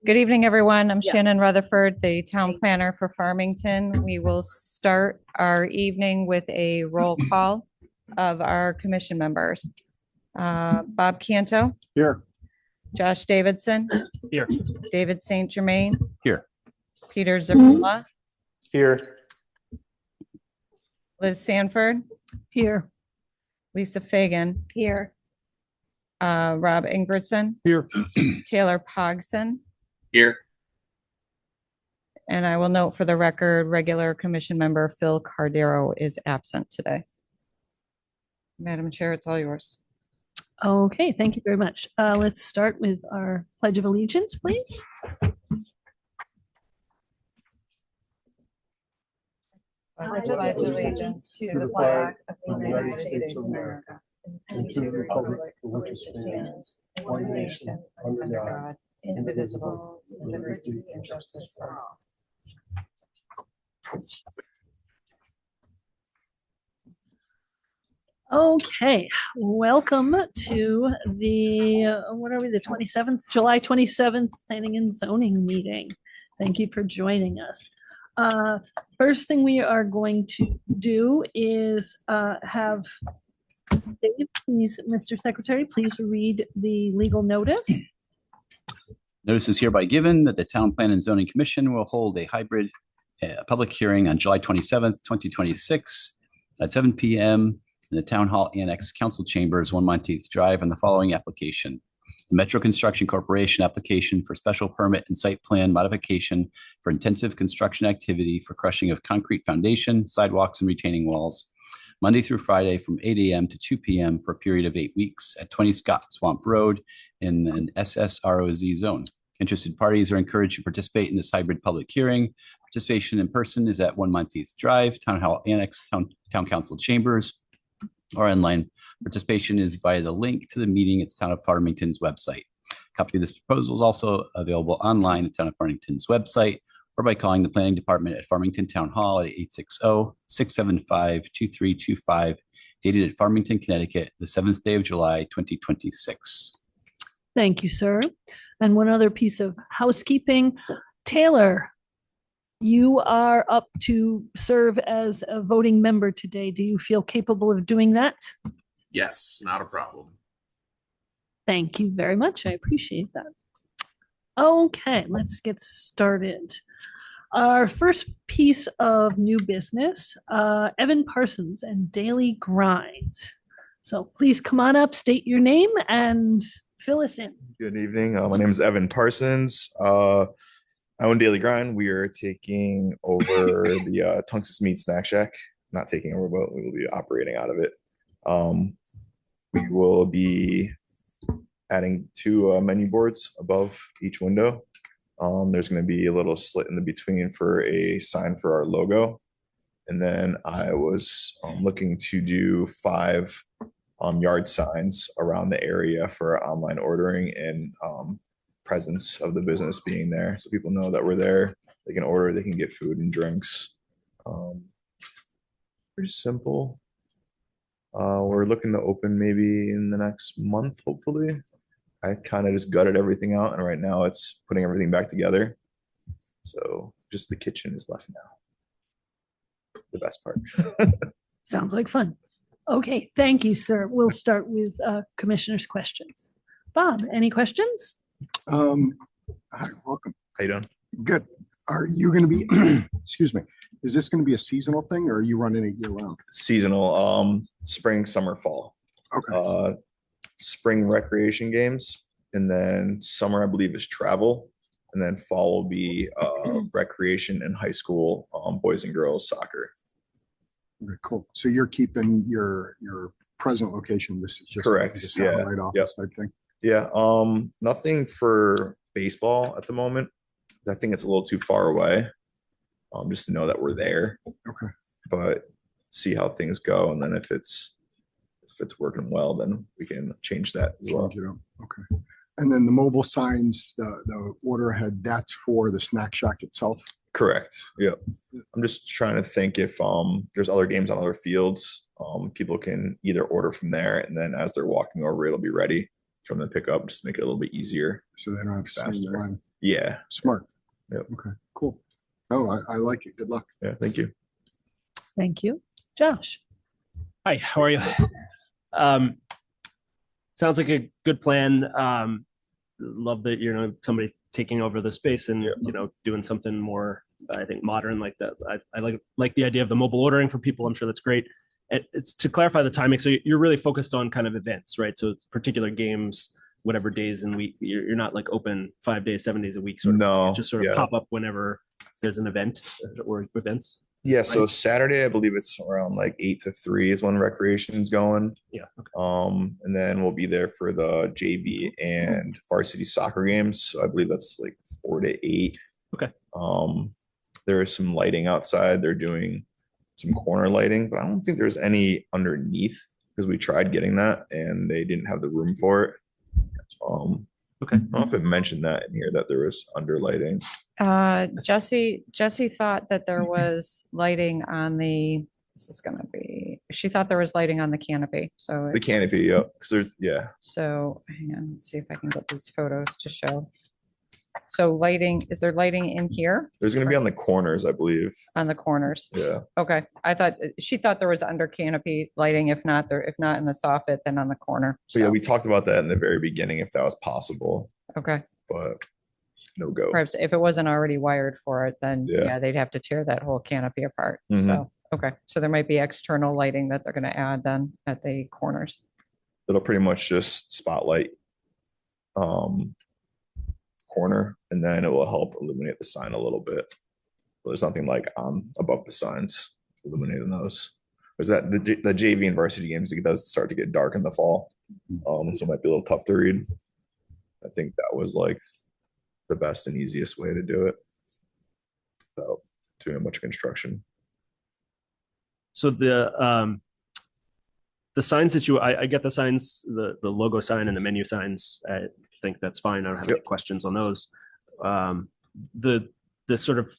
Good evening, everyone. I'm Shannon Rutherford, the town planner for Farmington. We will start our evening with a roll call of our commission members. Bob Canto. Here. Josh Davidson. Here. David St. Germain. Here. Peter Zabula. Here. Liz Sanford. Here. Lisa Fagan. Here. Rob Ingridson. Here. Taylor Pogson. Here. And I will note for the record, regular commission member Phil Cardero is absent today. Madam Chair, it's all yours. Okay, thank you very much. Let's start with our Pledge of Allegiance, please. I pledge allegiance to the flag of the United States of America and to the republic for which it stands, one nation, under God, indivisible, with liberty and justice for all. Okay, welcome to the, what are we, the 27th, July 27th Planning and Zoning meeting. Thank you for joining us. First thing we are going to do is have Dave, please, Mr. Secretary, please read the legal notice. Notice is hereby given that the Town Plan and Zoning Commission will hold a hybrid public hearing on July 27th, 2026 at 7 p.m. in the Town Hall Annex Council Chambers, 1 Monteith Drive, on the following application. The Metro Construction Corporation application for special permit and site plan modification for intensive construction activity for crushing of concrete foundation, sidewalks, and retaining walls, Monday through Friday from 8 a.m. to 2 p.m. for a period of 8 weeks at 20 Scott Swamp Road in an SSROZ zone. Interested parties are encouraged to participate in this hybrid public hearing. Participation in person is at 1 Monteith Drive, Town Hall Annex, Town Council Chambers, or online. Participation is via the link to the meeting at the Town of Farmington's website. A copy of this proposal is also available online at Town of Farmington's website or by calling the Planning Department at Farmington Town Hall at 860-675-2325, dated at Farmington, Connecticut, the 7th day of July, 2026. Thank you, sir. And one other piece of housekeeping. Taylor, you are up to serve as a voting member today. Do you feel capable of doing that? Yes, not a problem. Thank you very much. I appreciate that. Okay, let's get started. Our first piece of new business, Evan Parsons and Daily Grind. So please come on up, state your name, and fill us in. Good evening. My name is Evan Parsons. I own Daily Grind. We are taking over the Tungus Meat Snack Shack. Not taking over, but we will be operating out of it. We will be adding 2 menu boards above each window. There's going to be a little slit in the between for a sign for our logo. And then I was looking to do 5 yard signs around the area for online ordering and presence of the business being there, so people know that we're there. They can order, they can get food and drinks. Pretty simple. We're looking to open maybe in the next month, hopefully. I kind of just gutted everything out, and right now it's putting everything back together. So just the kitchen is left now. The best part. Sounds like fun. Okay, thank you, sir. We'll start with commissioners' questions. Bob, any questions? Hi, welcome. How you doing? Good. Are you going to be, excuse me, is this going to be a seasonal thing or are you running it year round? Seasonal, spring, summer, fall. Okay. Spring recreation games, and then summer I believe is travel, and then fall will be recreation and high school, boys and girls soccer. Okay, cool. So you're keeping your present location. This is just correct. Just yeah. Right office type thing. Yeah. Nothing for baseball at the moment. I think it's a little too far away. Just to know that we're there. Okay. But see how things go, and then if it's working well, then we can change that as well. Okay. And then the mobile signs, the order ahead, that's for the snack shack itself. Correct. Yeah. I'm just trying to think if there's other games on other fields. People can either order from there, and then as they're walking over, it'll be ready from the pickup. Just make it a little bit easier. So they don't have to stand in line. Yeah. Smart. Yep. Okay, cool. Oh, I like it. Good luck. Yeah. Thank you. Thank you. Josh? Hi, how are you? Um, sounds like a good plan. Love that, somebody's taking over the space and, doing something more, I think, modern like that. I like the idea of the mobile ordering for people. I'm sure that's great. It's to clarify the timing. So you're really focused on kind of events, right? So it's particular games, whatever days in week. You're not like open 5 days, 7 days a week. Sort of No, just sort of yeah. pop up whenever there's an event or events. Yeah. So Saturday, I believe it's around like 8 to 3 is when recreation's going. Yeah. Okay. And then we'll be there for the JV and varsity soccer games. So I believe that's like 4 to 8. Okay. There is some lighting outside. They're doing some corner lighting, but I don't think there's any underneath because we tried getting that and they didn't have the room for it. Okay. I don't know if it mentioned that in here that there was under lighting. Jesse thought that there was lighting on she thought there was lighting on the canopy. So, The canopy, yeah. Because there's, yeah. so hang on, let's see if I can get these photos to show. So is there lighting in here There's going to be on the corners, I believe. on the corners? Yeah. Okay, she thought there was under canopy lighting. If not in the soffit, then on the corner. So yeah, So, we talked about that in the very beginning if that was possible, okay, but no go. perhaps if it wasn't already wired for it, then Yeah. yeah, they'd have to tear that whole canopy apart. Mhm. So, okay, so there might be external lighting that they're going to add then at the corners. It'll pretty much just spotlight corner and then it will help illuminate the sign a little bit. But there's nothing like above the signs illuminating those. There's that the JV and varsity games, it does start to get dark in the fall. So it might be a little tough to read. I think that was like the best and easiest way to do it without doing a bunch of construction. So the signs that I get the signs, the logo sign and the menu signs. I think that's fine. I don't have any questions on those. The sort of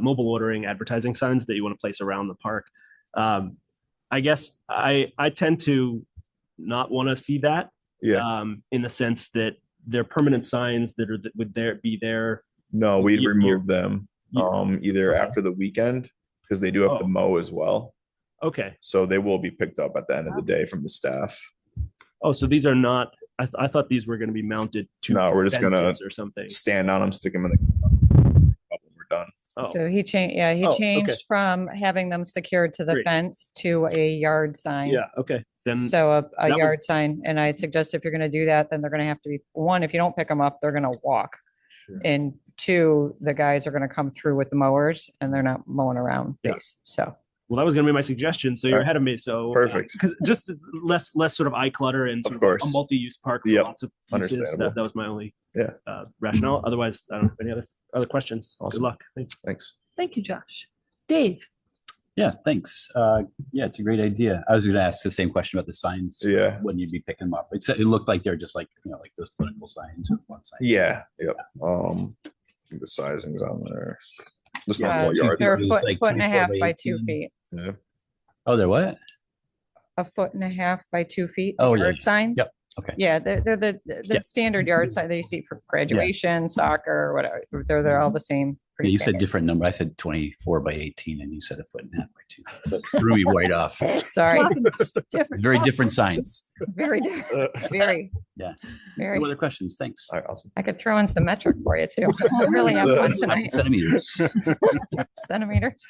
mobile ordering advertising signs that you want to place around the park. I guess I tend to not want to see that. Yeah. In the sense that they're permanent signs that would be there. No, we'd Year- remove them either Okay. after the weekend because they do have to Oh. mow as well. Okay. So they will be picked up at the end of the day from the staff. Oh, so these are not. I thought these were going to be mounted to No, we're just gonna fences or something. Stand on them, stick them in the when we're done. Oh, So he changed, he Oh, okay. changed from having them secured to the Great. fence to a yard sign. yeah. Okay. Then So a that was- yard sign, and I suggest if you're gonna do that, then they're gonna have to be, one, if you don't pick them up, they're gonna walk. Sure. And two, the guys are gonna come through with the mowers and they're not mowing around Yeah. base, so. well, that was going to be my suggestion. So you're Alright. ahead of me. So Perfect. because just less sort of eye clutter and sort Of a course. multi-use park with Yep. lots of uses. Understandable. That was my only Yeah. rationale. Otherwise, I don't have any other questions. Awesome. Good luck. Thanks. Thanks. Thank you, Josh. Dave? Yeah, thanks. Yeah, it's a great idea. I was going to ask the same question about the signs. Yeah. When you'd be picking them up. It looked like they're just like, like those political signs with one sign. Yeah. Yep. The sizing's on there. Just not Uh, small yards. They're a It was foot, like foot and a 24 half by by 2 18. feet, Yeah. Oh, they're what? a foot and a half by 2 feet. Oh, yeah, Yard yeah. signs. Yep, okay. Yeah, they're the Yeah. standard yard sign that you see for graduation, soccer, whatever. They're all the same. Yeah, pretty you said standard. different number. I said 24 by 18 and you said a foot and a half by 2. So it threw me right off. Sorry, It's very different signs. very, very. Yeah. Very. No other questions. Thanks. All right. Awesome. I could throw in some metric for you too. I really have fun tonight. Centimeters. Centimeters.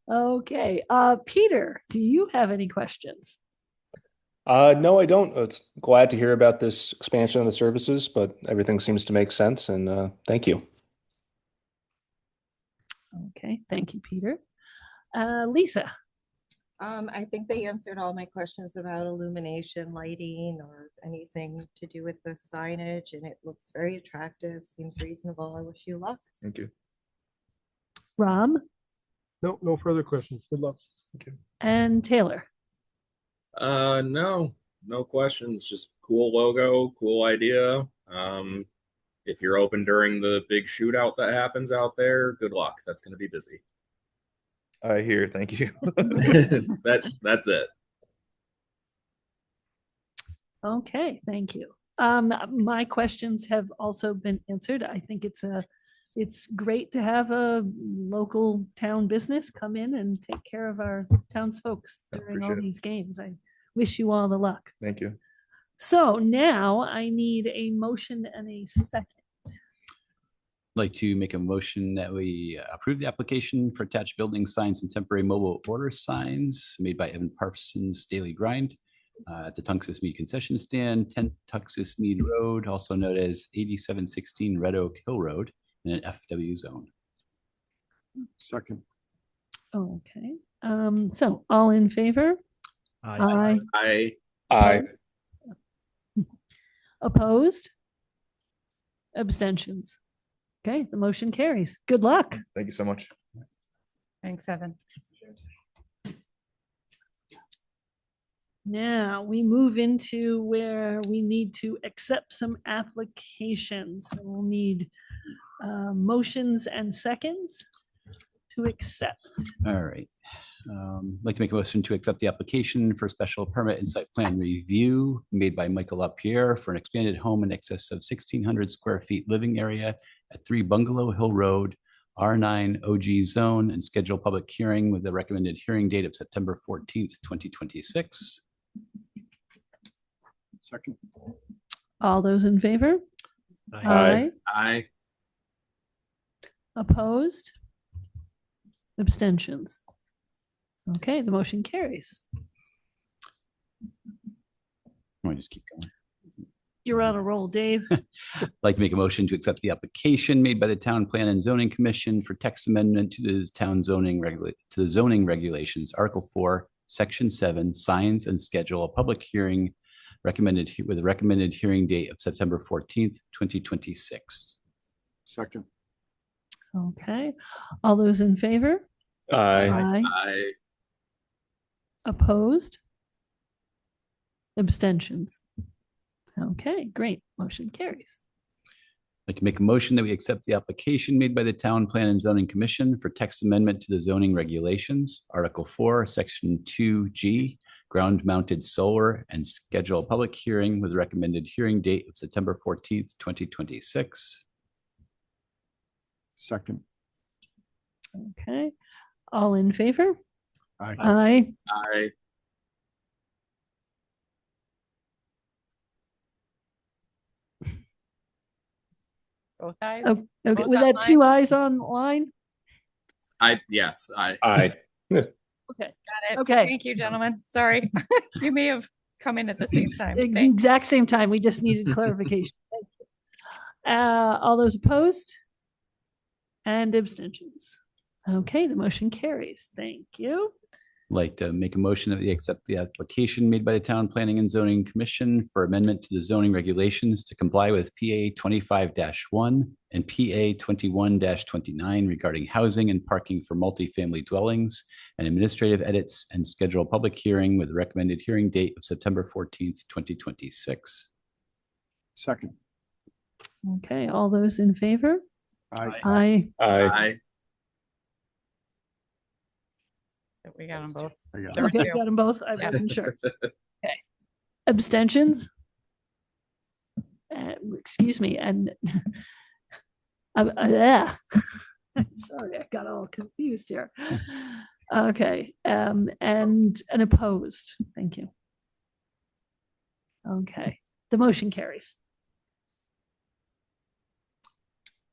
Okay, Peter, do you have any questions? No, I don't. It's glad to hear about this expansion of the services, but everything seems to make sense, and thank you. Okay, thank you, Peter. Lisa? I think they answered all my questions about illumination, lighting, or anything to do with the signage, and it looks very attractive, seems reasonable. I wish you luck. Thank you. Ram? No further questions. Good luck. And Taylor? No questions. Just cool logo, cool idea. If you're open during the big shootout that happens out there, good luck. That's going to be busy. I hear. Thank you. That's it. Okay, thank you. My questions have also been answered. I think it's great to have a local town business come in and take care of our townsfolk I during all appreciate it. these games. I wish you all the luck. Thank you. So now I need a motion and a second. Like to make a motion that we approve the application for attached building signs and temporary mobile order signs made by Evan Parsons Daily Grind at the Tungus Mead concession stand, 10 Tungus Mead Road, also known as 8716 Red Oak Hill Road, in an FW zone. Second. Okay, so all in favor? Aye. I Opposed? Abstentions? Okay, the motion carries. Good luck. Thank you so much. Thanks, Evan. Now we move into where we need to accept some applications. So we'll need motions and seconds to accept. All right. Like to make a motion to accept the application for special permit and site plan review made by Michael LaPierre for an expanded home in excess of 1,600 square feet living area at 3 Bungalow Hill Road, R9 OG zone, and schedule public hearing with the recommended hearing date of September 14th, 2026. Second. All those in favor? Aye. I Opposed? Abstentions? Okay, the motion carries. Let me just keep going. You're on a roll, Dave. Like to make a motion to accept the application made by the Town Plan and Zoning Commission for text amendment to the town zoning regulations, Article 4, Section 7, signs and schedule a public hearing recommended with a recommended hearing date of September 14th, 2026. Second. Okay, all those in favor? Aye. I Opposed? Abstentions? Okay, great. Motion carries. Like to make a motion that we accept the application made by the Town Plan and Zoning Commission for text amendment to the zoning regulations, Article 4, Section 2G, ground mounted solar, and schedule a public hearing with a recommended hearing date of September 14th, 2026. Second. Okay, all in favor? Aye. Aye. Both eyes? Oh, okay, Both with that online? two eyes online? yes, I Aye. Okay, Got it. Okay. Thank you, gentlemen. Sorry. You may have come in at the same time. the Thanks. exact same time. We just needed clarification. Thank you. All those opposed? And abstentions? Okay, the motion carries. Thank you. Like to make a motion that we accept the application made by the Town Planning and Zoning Commission for amendment to the zoning regulations to comply with PA 25-1 and PA 21-29 regarding housing and parking for multifamily dwellings and administrative edits, and schedule a public hearing with a recommended hearing date of September 14th, 2026. Second. Okay, all those in favor? Aye. Aye. Aye. We got them both. I got it. There were Okay, two. got them both. I Yeah. wasn't sure. Okay. Abstentions? Excuse me, and yeah. Sorry, I got all confused here. Okay, and opposed. Thank you. Okay, the motion carries.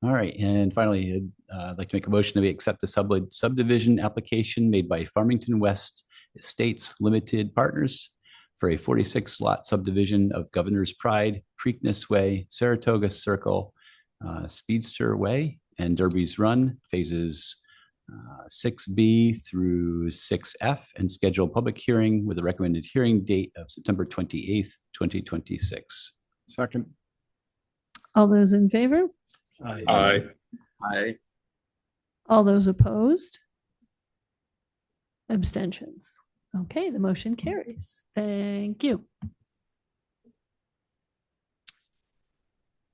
All right, and finally, I'd like to make a motion that we accept the subdivision application made by Farmington West Estates Limited Partners for a 46 lot subdivision of Governor's Pride, Preakness Way, Saratoga Circle, Speedster Way, and Derby's Run, phases 6B through 6F, and schedule public hearing with a recommended hearing date of September 28th, 2026. Second. All those in favor? Aye. I All those opposed? Abstentions? Okay, the motion carries. Thank you.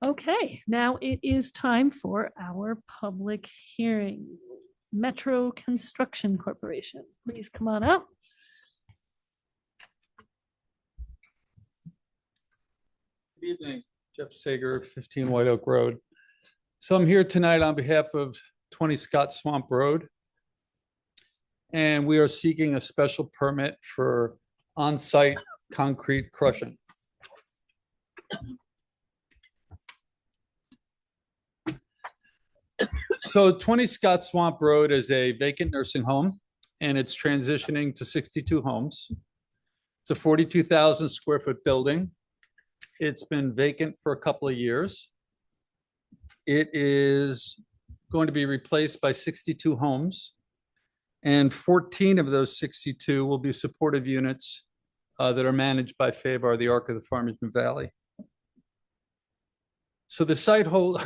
Okay, now it is time for our public hearing. Metro Construction Corporation, please come on up. Evening, Jeff Sager, 15 White Oak Road. So I'm here tonight on behalf of 20 Scott Swamp Road. And we are seeking a special permit for on-site concrete crushing. So 20 Scott Swamp Road is a vacant nursing home, and it's transitioning to 62 homes. It's a 42,000 square foot building. It's been vacant for a couple of years. It is going to be replaced by 62 homes, and 14 of those 62 will be supportive units that are managed by FABAR, the Arc of the Farmington Valley. So the site hold,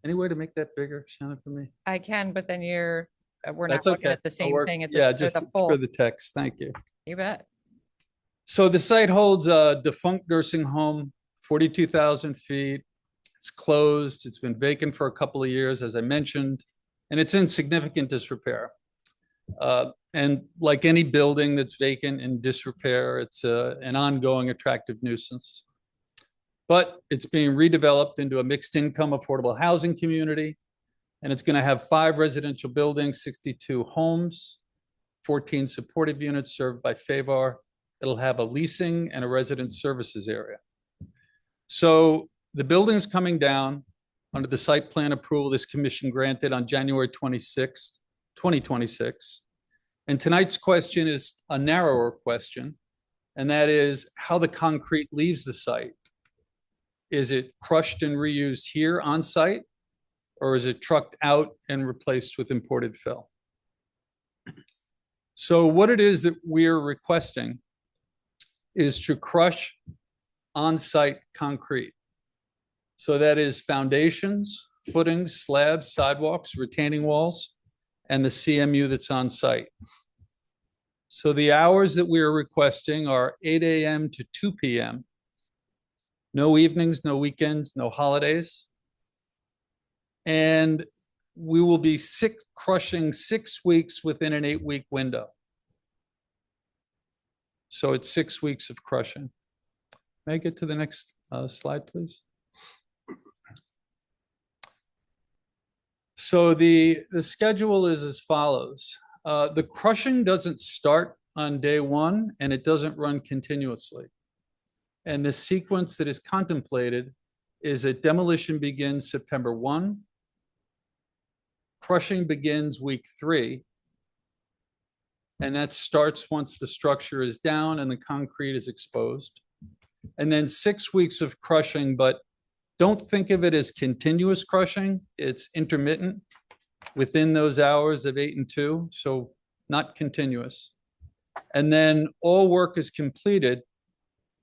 any way to make that bigger, Shannon, for me? I can, but then we're not That's looking okay. at the I'll same work- thing. Yeah, for just the full. for the text. Thank you. You bet. So the site holds a defunct nursing home, 42,000 feet. It's closed. It's been vacant for a couple of years, as I mentioned, and it's in significant disrepair. And like any building that's vacant and disrepair, it's an ongoing attractive nuisance. But it's being redeveloped into a mixed income affordable housing community. And it's going to have 5 residential buildings, 62 homes, 14 supportive units served by FABAR. It'll have a leasing and a resident services area. So the building's coming down under the site plan approval this commission granted on January 26th, 2026. And tonight's question is a narrower question, and that is how the concrete leaves the site. Is it crushed and reused here on site, or is it trucked out and replaced with imported fill? So what it is that we're requesting is to crush on-site concrete. So that is foundations, footings, slabs, sidewalks, retaining walls, and the CMU that's on site. So the hours that we are requesting are 8 a.m. to 2 p.m. No evenings, no weekends, no holidays. And we will be crushing 6 weeks within an 8-week window. So it's 6 weeks of crushing. May I get to the next slide, please? So the schedule is as follows. The crushing doesn't start on day 1 and it doesn't run continuously. And the sequence that is contemplated is that demolition begins September 1. Crushing begins week 3. And that starts once the structure is down and the concrete is exposed. And then 6 weeks of crushing, but don't think of it as continuous crushing. It's intermittent within those hours of 8 and 2, so not continuous. And then all work is completed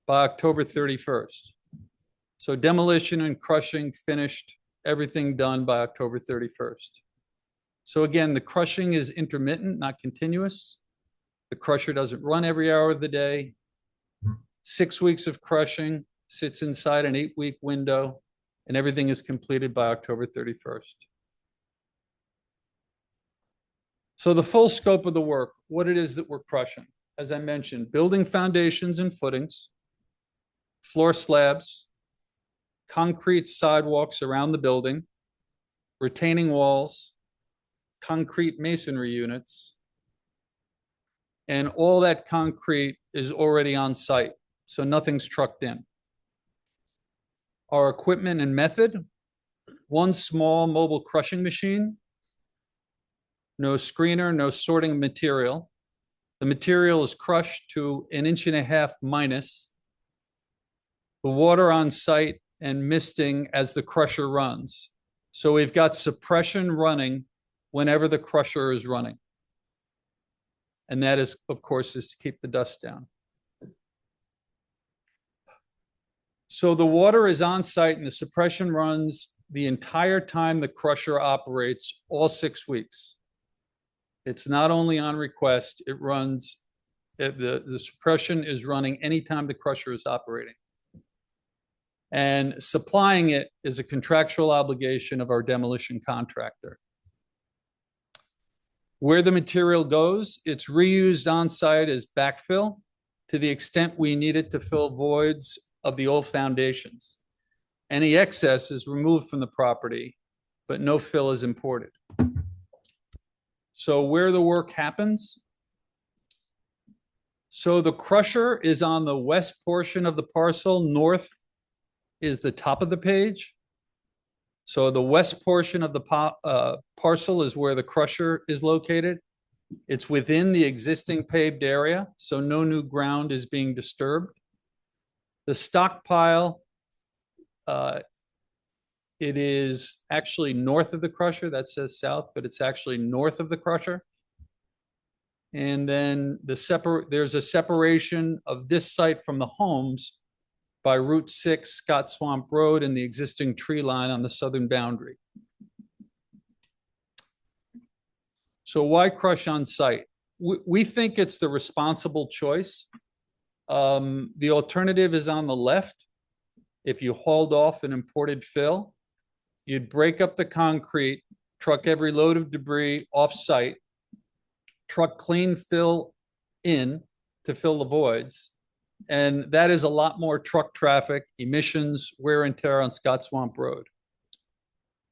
by October 31st. So demolition and crushing finished, everything done by October 31st. So again, the crushing is intermittent, not continuous. The crusher doesn't run every hour of the day. 6 weeks of crushing, sits inside an 8-week window, and everything is completed by October 31st. So the full scope of the work, what it is that we're crushing. As I mentioned, building foundations and footings, floor slabs, concrete sidewalks around the building, retaining walls, concrete masonry units, and all that concrete is already on site, so nothing's trucked in. Our equipment and method, 1 small mobile crushing machine, no screener, no sorting material. The material is crushed to 1.5 inches minus. The water on site and misting as the crusher runs. So we've got suppression running whenever the crusher is running. And that is, of course, is to keep the dust down. So the water is on site and the suppression runs the entire time the crusher operates, all 6 weeks. It's not only on request, it runs, the suppression is running anytime the crusher is operating. And supplying it is a contractual obligation of our demolition contractor. Where the material goes, it's reused on site as backfill to the extent we need it to fill voids of the old foundations. Any excess is removed from the property, but no fill is imported. So where the work happens. So the crusher is on the west portion of the parcel. North is the top of the page. So the west portion of the parcel is where the crusher is located. It's within the existing paved area, so no new ground is being disturbed. The stockpile, it is actually north of the crusher. That says south, but it's actually north of the crusher. And then there's a separation of this site from the homes by Route 6, Scott Swamp Road, and the existing tree line on the southern boundary. So why crush on site? We think it's the responsible choice. The alternative is on the left. If you hauled off an imported fill, you'd break up the concrete, truck every load of debris off-site, truck clean fill in to fill the voids. And that is a lot more truck traffic, emissions, wear and tear on Scott Swamp Road.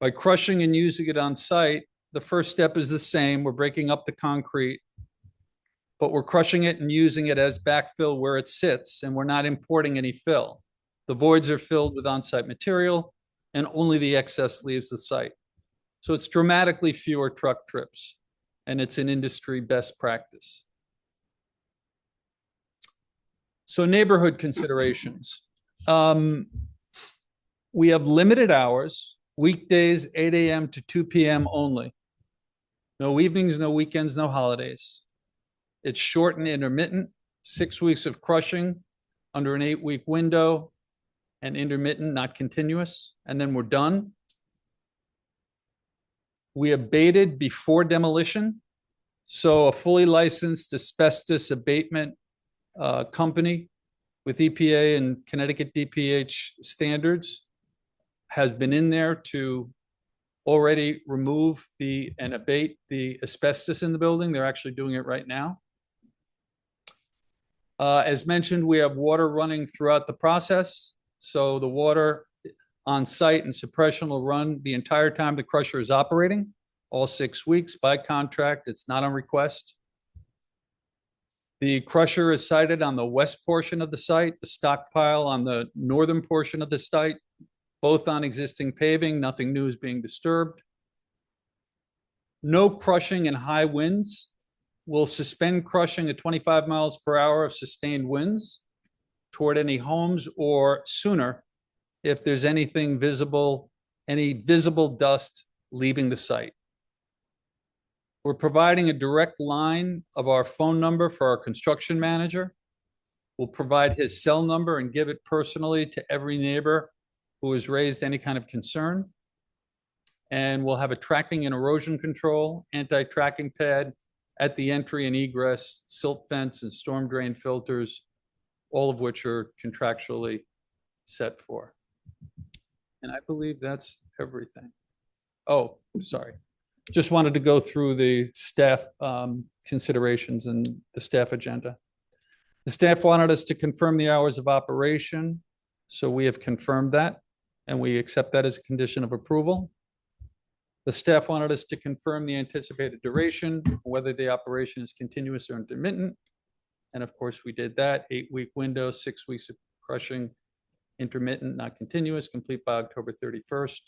By crushing and using it on site, the first step is the same. We're breaking up the concrete, but we're crushing it and using it as backfill where it sits, and we're not importing any fill. The voids are filled with on-site material, and only the excess leaves the site. So it's dramatically fewer truck trips, and it's an industry best practice. So neighborhood considerations. We have limited hours, weekdays 8 a.m. to 2 p.m. only. No evenings, no weekends, no holidays. It's short and intermittent, 6 weeks of crushing under an 8-week window, and intermittent, not continuous, and then we're done. We abated before demolition. So a fully licensed asbestos abatement company with EPA and Connecticut DPH standards has been in there to already remove and abate the asbestos in the building. They're actually doing it right now. As mentioned, we have water running throughout the process. So the water on site and suppression will run the entire time the crusher is operating, all 6 weeks by contract. It's not on request. The crusher is sited on the west portion of the site, the stockpile on the northern portion of the site, both on existing paving. Nothing new is being disturbed. No crushing in high winds. We'll suspend crushing at 25 miles per hour of sustained winds toward any homes, or sooner if there's anything visible, any visible dust leaving the site. We're providing a direct line of our phone number for our construction manager. We'll provide his cell number and give it personally to every neighbor who has raised any kind of concern. And we'll have a tracking and erosion control, anti-tracking pad at the entry and egress, silt fence and storm drain filters, all of which are contractually set for. And I believe that's everything. Oh, sorry. Just wanted to go through the staff considerations and the staff agenda. The staff wanted us to confirm the hours of operation. So we have confirmed that, and we accept that as a condition of approval. The staff wanted us to confirm the anticipated duration, whether the operation is continuous or intermittent. And of course, we did that. 8-week window, 6 weeks of crushing, intermittent, not continuous, complete by October 31st.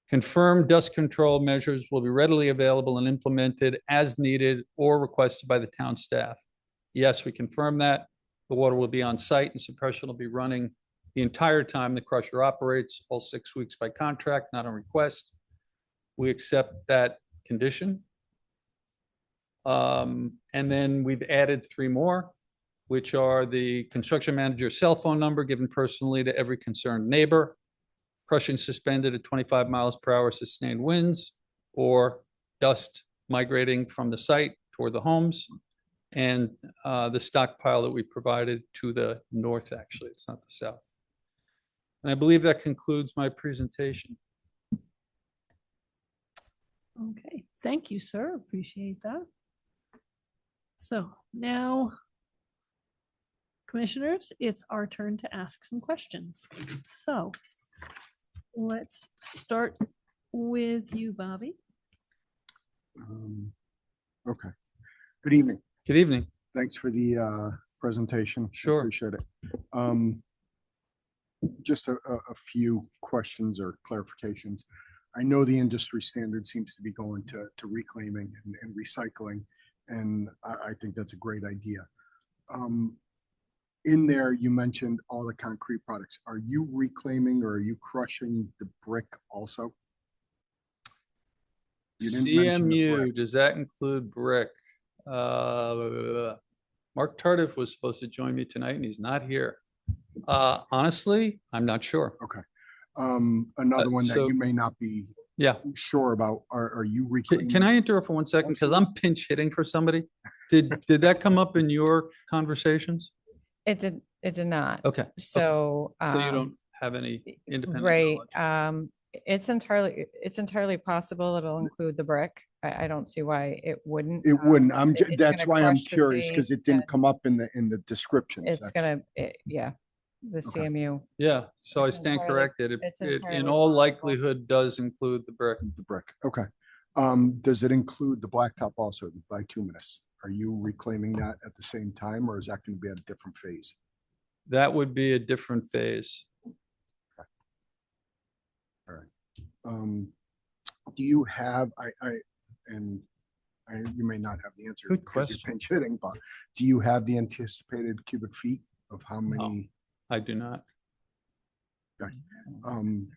Confirmed dust control measures will be readily available and implemented as needed or requested by the town staff. Yes, we confirm that. The water will be on site and suppression will be running the entire time the crusher operates, all 6 weeks by contract, not on request. We accept that condition. And then we've added 3 more, which are the construction manager's cell phone number given personally to every concerned neighbor, crushing suspended at 25 miles per hour sustained winds, or dust migrating from the site toward the homes, and the stockpile that we provided to the north, actually, it's not the south. And I believe that concludes my presentation. Okay, thank you, sir. Appreciate that. So now Commissioners, it's our turn to ask some questions. So let's start with you, Bobby. Okay. Good evening. Good evening. Thanks for the presentation. I Sure. Appreciate it. Just a few questions or clarifications. I know the industry standard seems to be going to reclaiming and recycling, and I think that's a great idea. In there, you mentioned all the concrete products. Are you reclaiming or are you crushing the brick also? You didn't mention the CMU, brick. does that include brick? Mark Tardif was supposed to join me tonight and he's not here. Honestly, I'm not sure. Okay. Another one that so- you may not be Yeah. sure about, are you reclaiming? Can I interrupt for 1 second? Because I'm pinch hitting for somebody. Did that come up in your conversations? It did not. Okay. So. So you don't have any independent Right. knowledge? It's entirely possible it'll include the brick. I don't see why it wouldn't. It wouldn't. It's That's gonna why I'm crush the curious because it didn't same, come up in the descriptions. It's That's- gonna, yeah, the Okay. CMU. Yeah, so I It's stand entirely- corrected. it's It in entirely all possible. likelihood does include the brick. The brick. Okay. Does it include the blacktop also, the bituminous? Are you reclaiming that at the same time, or is that going to be at a different phase? That would be a different phase. Do you have, you may not have the answer. Good because you're question. pinch hitting, but do you have the anticipated cubic feet of how many? I do not.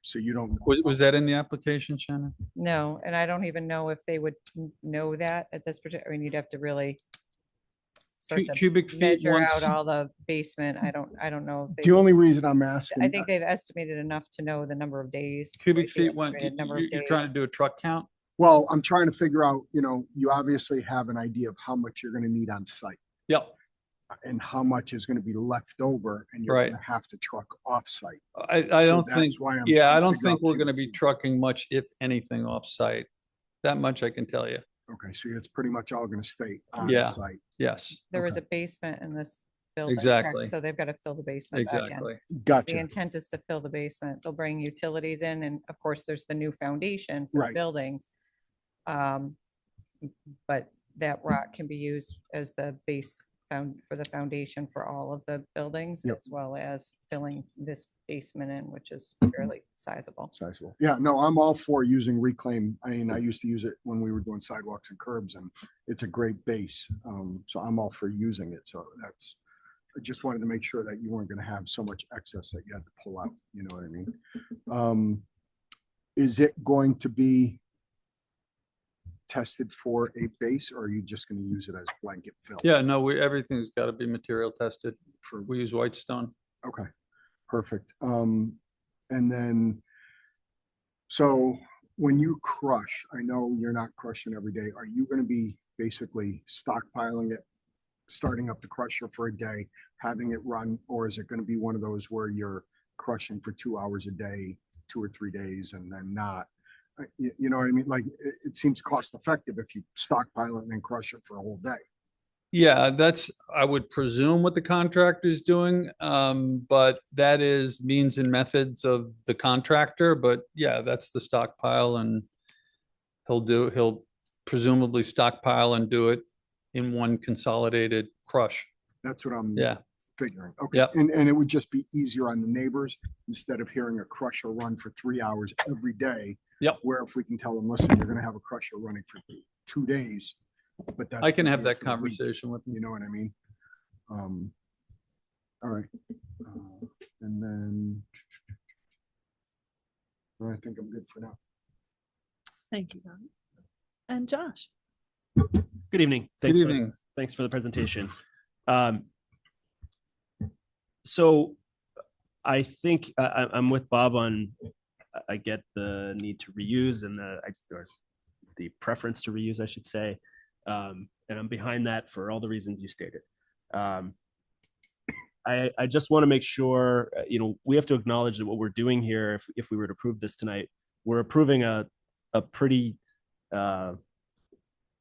So you don't. Was that in the application, Shannon? No, and I don't even know if they would know that at this particular, I mean, you'd have to really start to Cubic feet measure out once, all the basement. I don't know if The they, only reason I'm asking. I think they've estimated enough to know the number of days. cubic like the feet when estimated number of you're trying to days. do a truck count? Well, I'm trying to figure out, you obviously have an idea of how much you're going to need on site Yep. and how much is going to be left over and you're Right. going to have to truck off site. I So don't that's think, why I'm yeah, trying I to don't figure think out we're gonna cubic be feet. trucking much, if anything, off-site. That much I can tell you. Okay, so it's pretty much all going to stay on Yeah. site. Yes, There is okay. a basement in this building. correct? Exactly. So they've got to fill the basement back in. exactly. The Gotcha. intent is to fill the basement. They'll bring utilities in and of course there's the new foundation for the Right. building. But that rock can be used as the base for the foundation for all of the buildings Yep. as well as filling this basement in, which is fairly sizable. Sizable. Yeah, no, I'm all for using reclaim. I mean, I used to use it when we were doing sidewalks and curbs and it's a great base. So I'm all for using it. So I just wanted to make sure that you weren't going to have so much excess that you had to pull out, you know what I mean? Is it going to be tested for a base or are you just going to use it as blanket fill? Yeah, no, everything's gotta be material tested. We use Whitestone. Okay, perfect. And then, so when you crush, I know you're not crushing every day. Are you going to be basically stockpiling it, starting up the crusher for a day, having it run, or is it going to be one of those where you're crushing for 2 hours a day, 2 or 3 days, and then not? You know what I mean? Like, it seems cost effective if you stockpile it and then crush it for a whole day. Yeah, that's, I would presume what the contractor is doing. But that is means and methods of the contractor, but yeah, that's the stockpile and he'll presumably stockpile and do it in one consolidated crush. That's what I'm Yeah, figuring. Okay. Yep. And it would just be easier on the neighbors instead of hearing a crusher run for 3 hours every day. Yep. Where if we can tell them, listen, you're gonna have a crusher running for 2 days, but that's. I can gonna have be it that for the week, conversation with him. You know what I mean? All right. And then. I think I'm good for now. Thank you, Bobby. And Josh. Good evening. Good evening. Thanks for the presentation. So I think I'm with Bob on, I get the need to reuse and or the preference to reuse, I should say. And I'm behind that for all the reasons you stated. I just want to make sure, we have to acknowledge that what we're doing here, if we were to approve this tonight, we're approving a pretty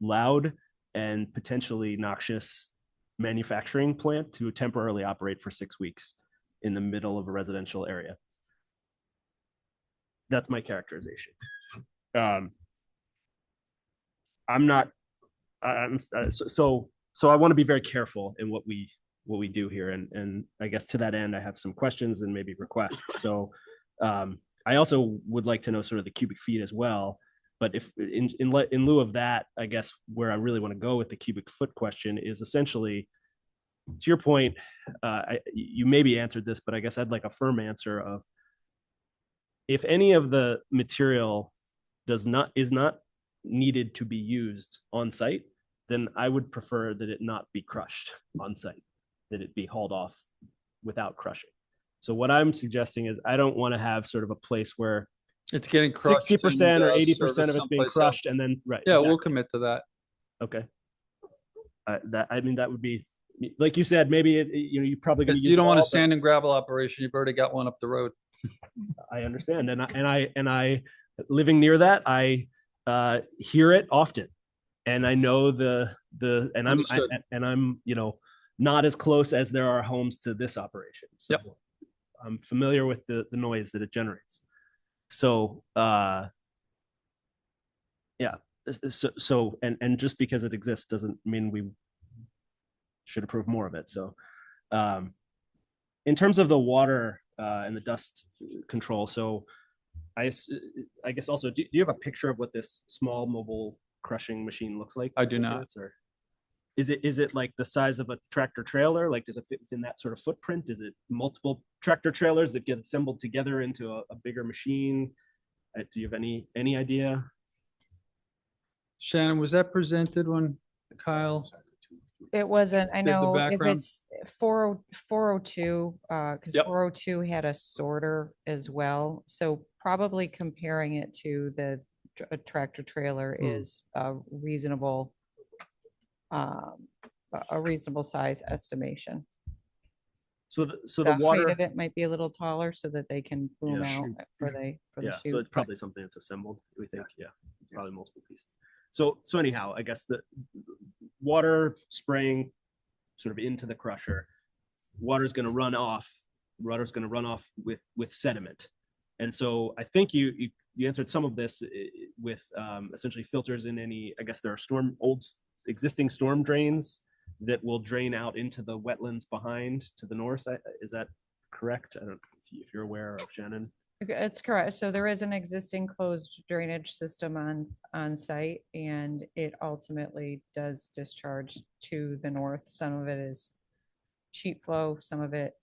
loud and potentially noxious manufacturing plant to temporarily operate for 6 weeks in the middle of a residential area. That's my characterization. I'm not. So I want to be very careful in what we do here, and I guess to that end, I have some questions and maybe requests. So I also would like to know sort of the cubic feet as well. But if in lieu of that, I guess where I really want to go with the cubic foot question is essentially, to your point, you maybe answered this, but I guess I'd like a firm answer of, if any of the material is not needed to be used on site, then I would prefer that it not be crushed on site, that it be hauled off without crushing. So what I'm suggesting is, I don't want to have sort of a place where It's getting crushed. 60% or and, 80% serviced of it's being someplace crushed, else. and then right. Yeah, we'll exactly. commit to that. Okay. That would be, like you said, maybe you probably going to use. You don't want a all, but sand and gravel operation. You've already got one up the road. I understand, and I living near that, I hear it often, and I know and Understood. I'm not as close as there are homes to this operation. So Yep. I'm familiar with the noise that it generates. So yeah. So and just because it exists doesn't mean we should approve more of it. So in terms of the water and the dust control, so I guess also, do you have a picture of what this small mobile crushing machine looks like? I do not. Or is it like the size of a tractor trailer? Like, does it fit within that sort of footprint? Is it multiple tractor trailers that get assembled together into a bigger machine? Do you have any idea? Shannon, was that presented when Kyle? It wasn't, I Did the know if background- it's 402, because Yep. 402 had a sorter as well. So probably comparing it to the tractor trailer is a reasonable size estimation. So the The water, height of it might be a little taller so that they can boom Yeah, out shoot. for the yeah, so shoot. it's probably something that's assembled, we think, yeah, probably multiple pieces. So anyhow, I guess the water spraying sort of into the crusher, water's going to run off with sediment. And so I think you answered some of this with essentially filters in any, I guess there are existing storm drains that will drain out into the wetlands behind to the north. Is that correct? I don't know if you're aware of, Shannon. It's correct. So there is an existing closed drainage system on site, and it ultimately does discharge to the north. Some of it is sheet flow, some of it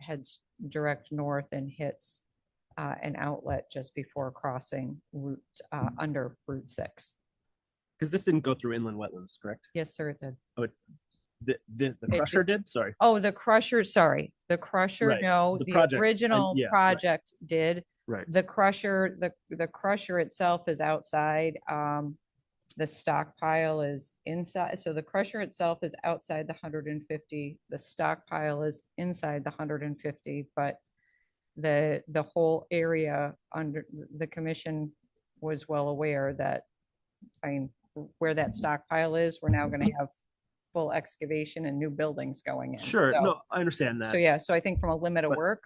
heads direct north and hits an outlet just before crossing under Route 6. Because this didn't go through inland wetlands, correct? Yes, sir, it did. The crusher did? Sorry. Oh, the crusher, sorry. The crusher, Right. no, The the project, original yeah, right. project did. Right. The crusher, the crusher itself is outside. The stockpile is inside. So the crusher itself is outside the 150. The stockpile is inside the 150, but the whole area under the commission was well aware that, I mean, where that stockpile is, we're now going to have full excavation and new buildings going in. Sure. So- No, I understand that. So yeah, so I think from a limit of But work,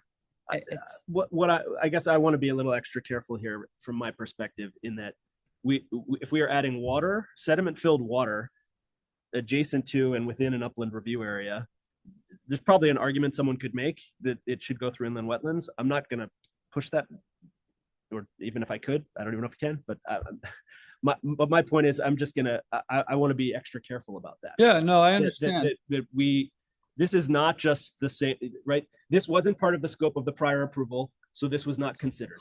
it's what I guess I want to be a little extra careful here from my perspective, in that if we are adding water, sediment filled water adjacent to and within an upland review area, there's probably an argument someone could make that it should go through inland wetlands. I'm not going to push that, or even if I could, I don't even know if I can, but my point is, I'm just gonna, I want to be extra careful about that. Yeah, no, I That- understand. this is not just the same, right? This wasn't part of the scope of the prior approval, so this was not considered.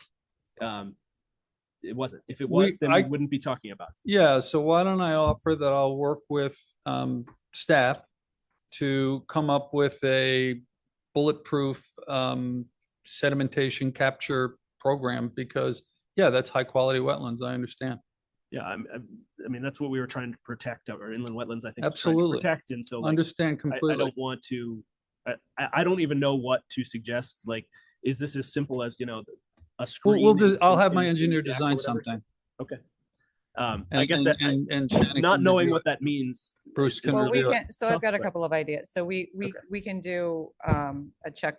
It wasn't. If it was, then we wouldn't be talking about it. Yeah, so why don't I offer that I'll work with staff to come up with a bulletproof sedimentation capture program, because yeah, that's high quality wetlands. I understand. Yeah, I mean, that's what we were trying to protect, our inland wetlands, I think. was trying to Absolutely. Protect, and so like, Understand I completely. don't want to, I don't even know what to suggest. Like, is this as simple as, a screen? I'll have my in engineer deck or design whatever? something. Okay. I And- guess and- that and Shannon not can knowing review what it. that means. Bruce can is- Well, we review it. can, so I've got a Right. couple of ideas. So we Okay. can do a check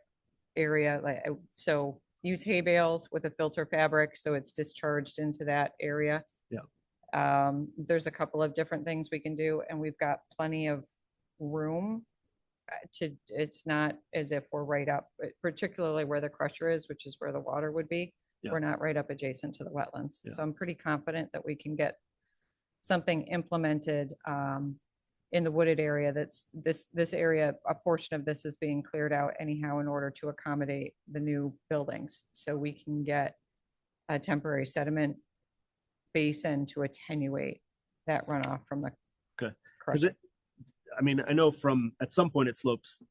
area, like, so use hay bales with a filter fabric, so it's discharged into that area. Yeah. There's a couple of different things we can do, and we've got plenty of room it's not as if we're right up, particularly where the crusher is, which is where the water would be. Yeah. We're not right up adjacent to the wetlands. Yeah. So I'm pretty confident that we can get something implemented in the wooded area. That's this area, a portion of this is being cleared out anyhow in order to accommodate the new buildings. So we can get a temporary sediment basin to attenuate that runoff from the Because crusher. I mean, I know from at some point it slopes.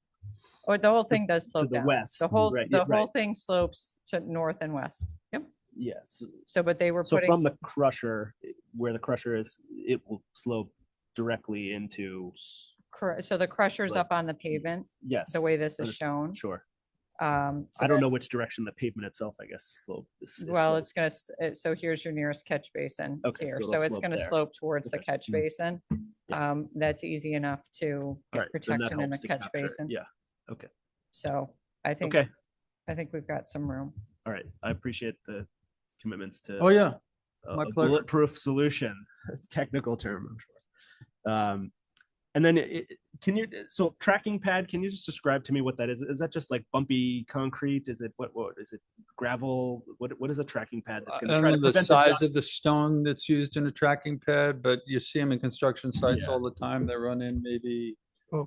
Oh, the whole thing does to slope the down. west, The whole, right, the yeah, whole right. thing slopes to north and west. Yep. Yes. So, but they were So putting, from the crusher, where the crusher is, it will slope directly into. so the crusher's Right. up on the pavement, Yes. the way this is understood. shown. Sure. So I don't know that's- which direction the pavement itself, I guess, slope. Well, it's gonna, so here's your nearest catch basin Okay, here. so it'll So it's slope gonna there. slope towards the Okay. catch basin. That's easy enough to get protection in a catch basin. Yeah. Okay. So I think, Okay. I think we've got some room. All right. I appreciate the commitments to. Oh, yeah. a- my a pleasure. Bulletproof solution, technical term, I'm sure. And then can you, so tracking pad, can you just describe to me what that is? Is that just like bumpy concrete? Is it, what is it, gravel? What is a tracking pad that's I going to don't try know to the prevent size of dust? the stone that's used in a tracking pad, but you see them in construction sites Yeah. all the time. They run in maybe Oh.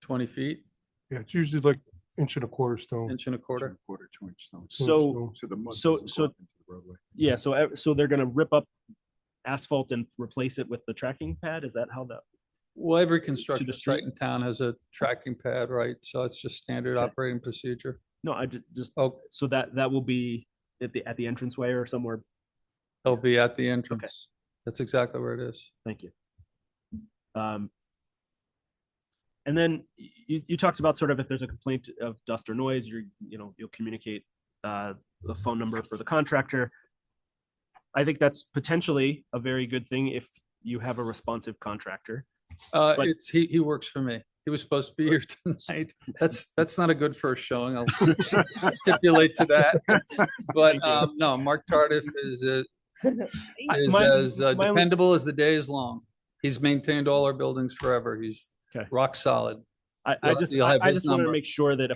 20 feet, Yeah, it's usually like inch and a quarter stone. inch and a quarter. Quarter, 2 inch stone. So, So the mud so- doesn't so- go up into the roadway. yeah, so they're going to rip up asphalt and replace it with the tracking pad? Is that how that? Well, every construction the site street? in town has a tracking pad, right? So it's just standard Okay. operating procedure. No, I just, Oh, so that will be at the entranceway or somewhere. they'll be at the entrance. That's exactly where it is. Thank you. And then you talked about sort of if there's a complaint of dust or noise, you'll communicate the phone number for the contractor. I think that's potentially a very good thing if you have a responsive contractor. But- It's, he works for me. He was supposed to be here tonight. That's not a good first showing. I'll stipulate to that. But Thank you. no, Mark Tardif is My- as my- dependable as the day is long. He's maintained all our buildings forever. He's Okay. rock solid. I You'll- just you'll have I his just want to number. make sure that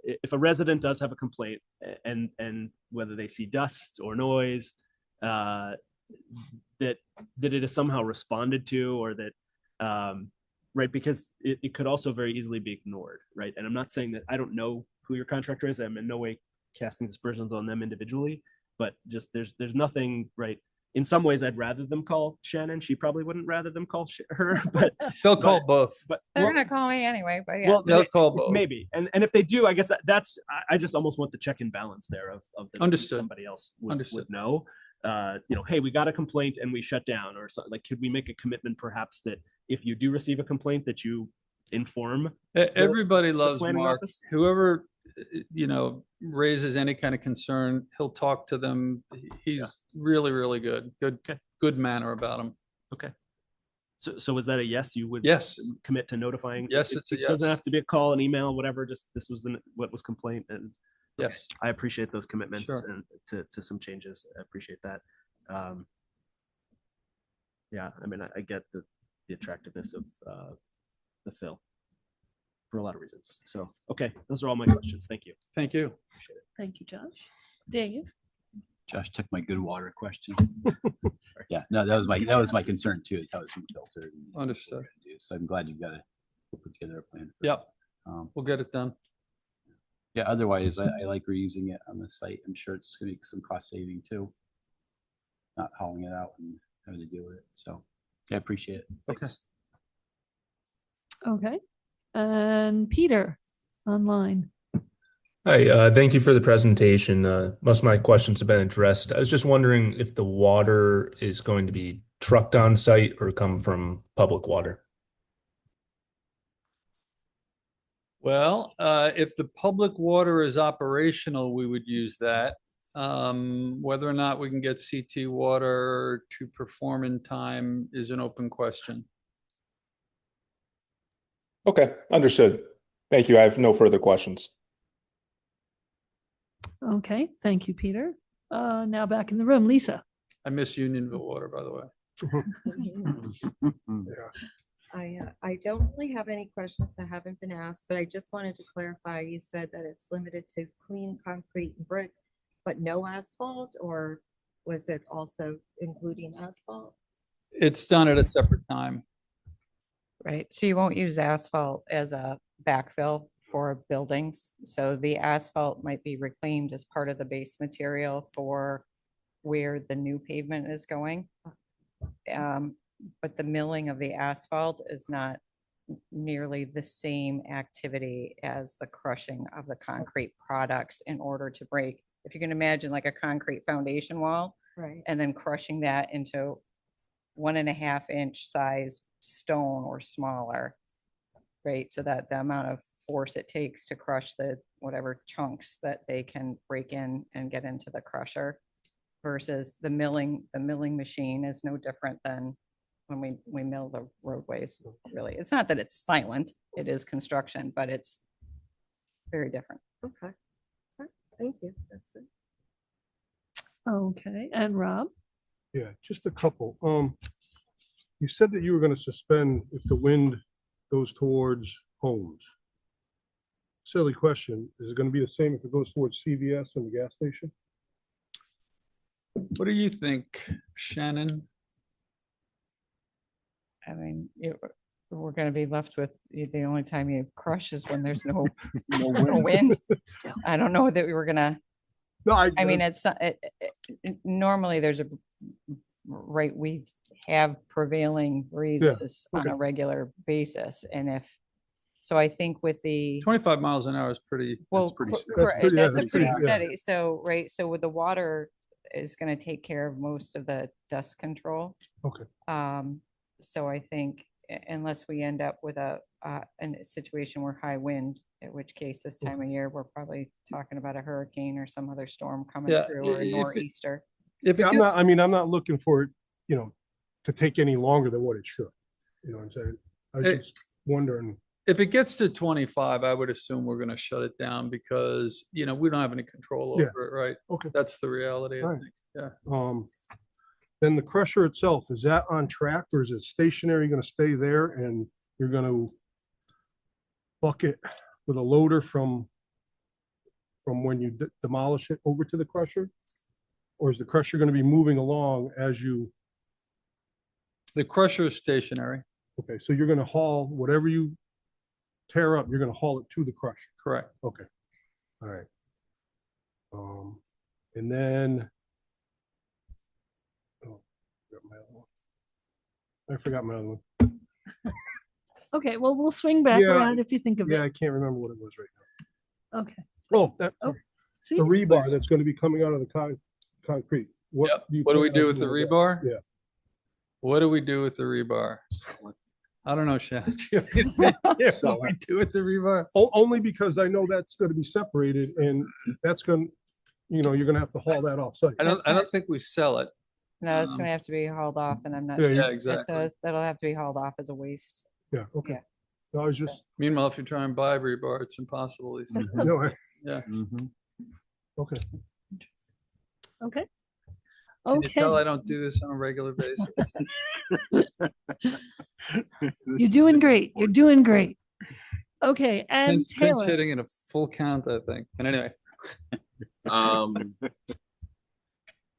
if a resident does have a complaint and whether they see dust or noise, that it is somehow responded to, or that right, because it could also very easily be ignored, right? And I'm not saying that I don't know who your contractor is. I'm in no way casting dispersions on them individually, but just there's nothing, right? In some ways, I'd rather them call Shannon. She probably wouldn't rather them call her, but They'll call both. They're well, gonna call me anyway, but yeah. well, They'll call both. maybe. And if they do, I guess that's I just almost want the check and balance there of that Understood. somebody else would Understood. know. Hey, we got a complaint and we shut down, or something. Like, could we make a commitment perhaps that if you do receive a complaint that you inform? Everybody loves planning Mark. office? Whoever, raises any kind of concern, he'll talk to them. He's really, really good. Good manner about him. So is that a yes? You would Yes. commit to notifying? Yes, It- it's a It doesn't yes. have to be a call, an email, whatever. Just this was what was complaint, and Yes. I appreciate those commitments Sure. and to some changes. I appreciate that. Yeah, I mean, I get the attractiveness of the fill for a lot of reasons. So, okay, those are all my questions. Thank you. Thank you. Thank you, Josh. Dave? Josh took my good water question. Yeah, no, that was my concern too, is how it's being filtered. and what Understood. we're gonna do. So I'm glad you've got to put together a plan. for Yep. that. We'll get it done. Yeah, otherwise I like reusing it on the site. I'm sure it's gonna be some cost saving too. Not hauling it out and having to deal with it. So yeah, I appreciate it. Okay. Thanks. Okay. And Peter, online. Hi, thank you for the presentation. Most of my questions have been addressed. I was just wondering if the water is going to be trucked on site or come from public water. Well, if the public water is operational, we would use that. Whether or not we can get CT water to perform in time is an open question. Okay, understood. Thank you. I have no further questions. Okay, thank you, Peter. Now back in the room, Lisa. I miss Unionville water, by the way. I don't really have any questions that haven't been asked, but I just wanted to clarify, you said that it's limited to clean concrete and brick, but no asphalt, or was it also including asphalt? It's done at a separate time. Right, so you won't use asphalt as a backfill for buildings. So the asphalt might be reclaimed as part of the base material for where the new pavement is going. But the milling of the asphalt is not nearly the same activity as the crushing of the concrete products in order to break. If you can imagine like a concrete foundation wall, Right. and then crushing that into 1.5-inch size stone or smaller, right? So that the amount of force it takes to crush the whatever chunks that they can break in and get into the crusher versus the milling machine is no different than when we mill the roadways, really. It's not that it's silent, it is construction, but it's very different. Okay. All right, thank you. That's it. Okay, and Rob? Yeah, just a couple. You said that you were gonna suspend if the wind goes towards homes. Silly question. Is it gonna be the same if it goes towards CVS and the gas station? What do you think, Shannon? I mean, we're gonna be left with, the only time you crush is when there's no wind. I don't know that we were gonna, No, I mean, it's, normally there's right, we have prevailing breezes on okay. a regular basis, and so I think with the, 25 miles an hour is pretty. well, pretty steady. correct, pretty- yeah, that's a that's pretty pretty- yeah. steady, so, right, so with the water is gonna take care of most of the dust control. Okay. So I think unless we end up with a situation where high wind, in which case this time of year, we're probably talking about a hurricane or some other storm coming Yeah, through, or a if it- nor'easter. If it I'm gets, not, I'm not looking for it, to take any longer than what it should. You know what I'm saying? I was Hey. just wondering. if it gets to 25, I would assume we're gonna shut it down because, we don't have any control Yeah. over it, right? Okay. That's the reality, I Alright. think. Then the crusher itself, is that on track or is it stationary, gonna stay there and you're gonna bucket with a loader from when you demolish it over to the crusher? Or is the crusher gonna be moving along as you, The crusher is stationary, okay, so you're gonna haul whatever you tear up, you're gonna haul it to the crusher? correct. Okay, all right. And then. Oh, forgot my other one. I forgot my other one. Okay, well, we'll swing back Yeah, around if you think of Yeah, it. I can't remember what it was right Okay. now. Oh, that, Oh, See, the rebar that's gonna be coming out of the concrete. Yep. you What do we plan on do with the doing that? rebar? Yeah. What do we do with the rebar? I don't know, Shannon. Do you have any idea Sell what we do with the rebar? Only because I know that's gonna be separated and that's gonna, you're gonna have to haul that off site. I don't That's think we sell it. No, it's Um, gonna have to be hauled off, and I'm not Yeah, sure. you- Yeah, So exactly. that'll have to be hauled off as a waste. Yeah, okay. Yeah. No, I was just, Meanwhile, if you try and buy rebar, it's impossible. Lisa. no, Yeah. okay. okay. Can you Okay, tell I don't do this on a regular basis? you're doing great. You're doing great. Okay, and Pinch Taylor. hitting in a full count, I think. But anyway,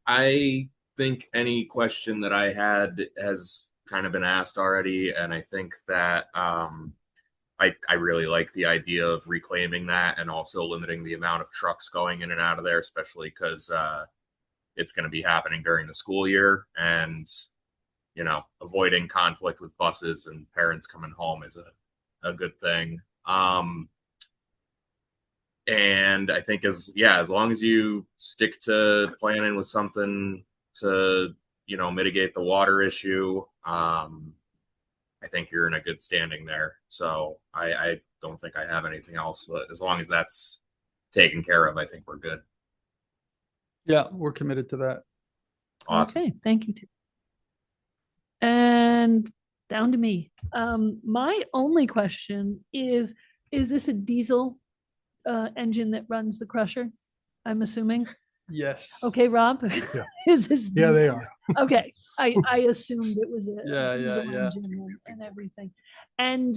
I think any question that I had has kind of been asked already, and I think that I really like the idea of reclaiming that and also limiting the amount of trucks going in and out of there, especially because it's going to be happening during the school year, and avoiding conflict with buses and parents coming home is a good thing. And I think as long as you stick to planning with something to, mitigate the water issue, I think you're in a good standing there. So I don't think I have anything else, but as long as that's taken care of, I think we're good. Yeah, we're committed to that. Awesome. Okay, thank you. Tim. And down to me. My only question is this a diesel engine that runs the crusher? I'm assuming. Yes. Okay, Rob? Yeah. Is this? Yeah, they diesel? are. Okay, I assumed it was a Yeah, diesel yeah. engine and everything. And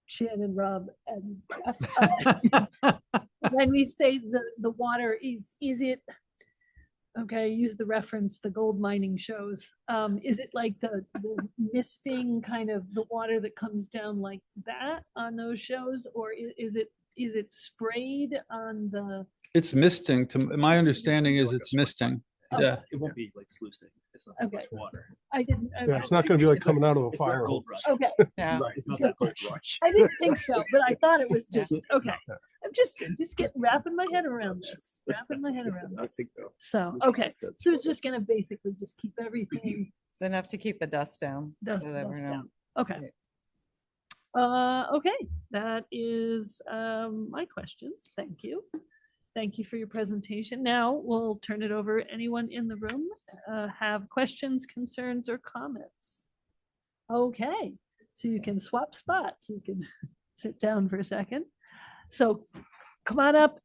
Shannon, Rob, and Jeff, when we say the water is it, okay, use the reference, the gold mining shows. Is it like the misting kind of the water that comes down like that on those shows? Or is it sprayed on the, It's misting. My understanding is it's misting. Oh. Yeah. It won't be like sluicing. It's not Okay. much water. I didn't. Yeah, it's not gonna be like coming out of a It's not fire gold hose. rush. Okay, Yeah. It's not that gold rush. I didn't think so, but I thought it was just, okay. I'm just wrapping my head around this, So, okay, so it's just gonna basically just keep everything It's enough to keep the dust down. dust so that we're dust not- down. Okay. Okay, that is my questions. Thank you. Thank you for your presentation. Now we'll turn it over. Anyone in the room have questions, concerns, or comments? Okay, so you can swap spots. You can sit down for a second. So come on up,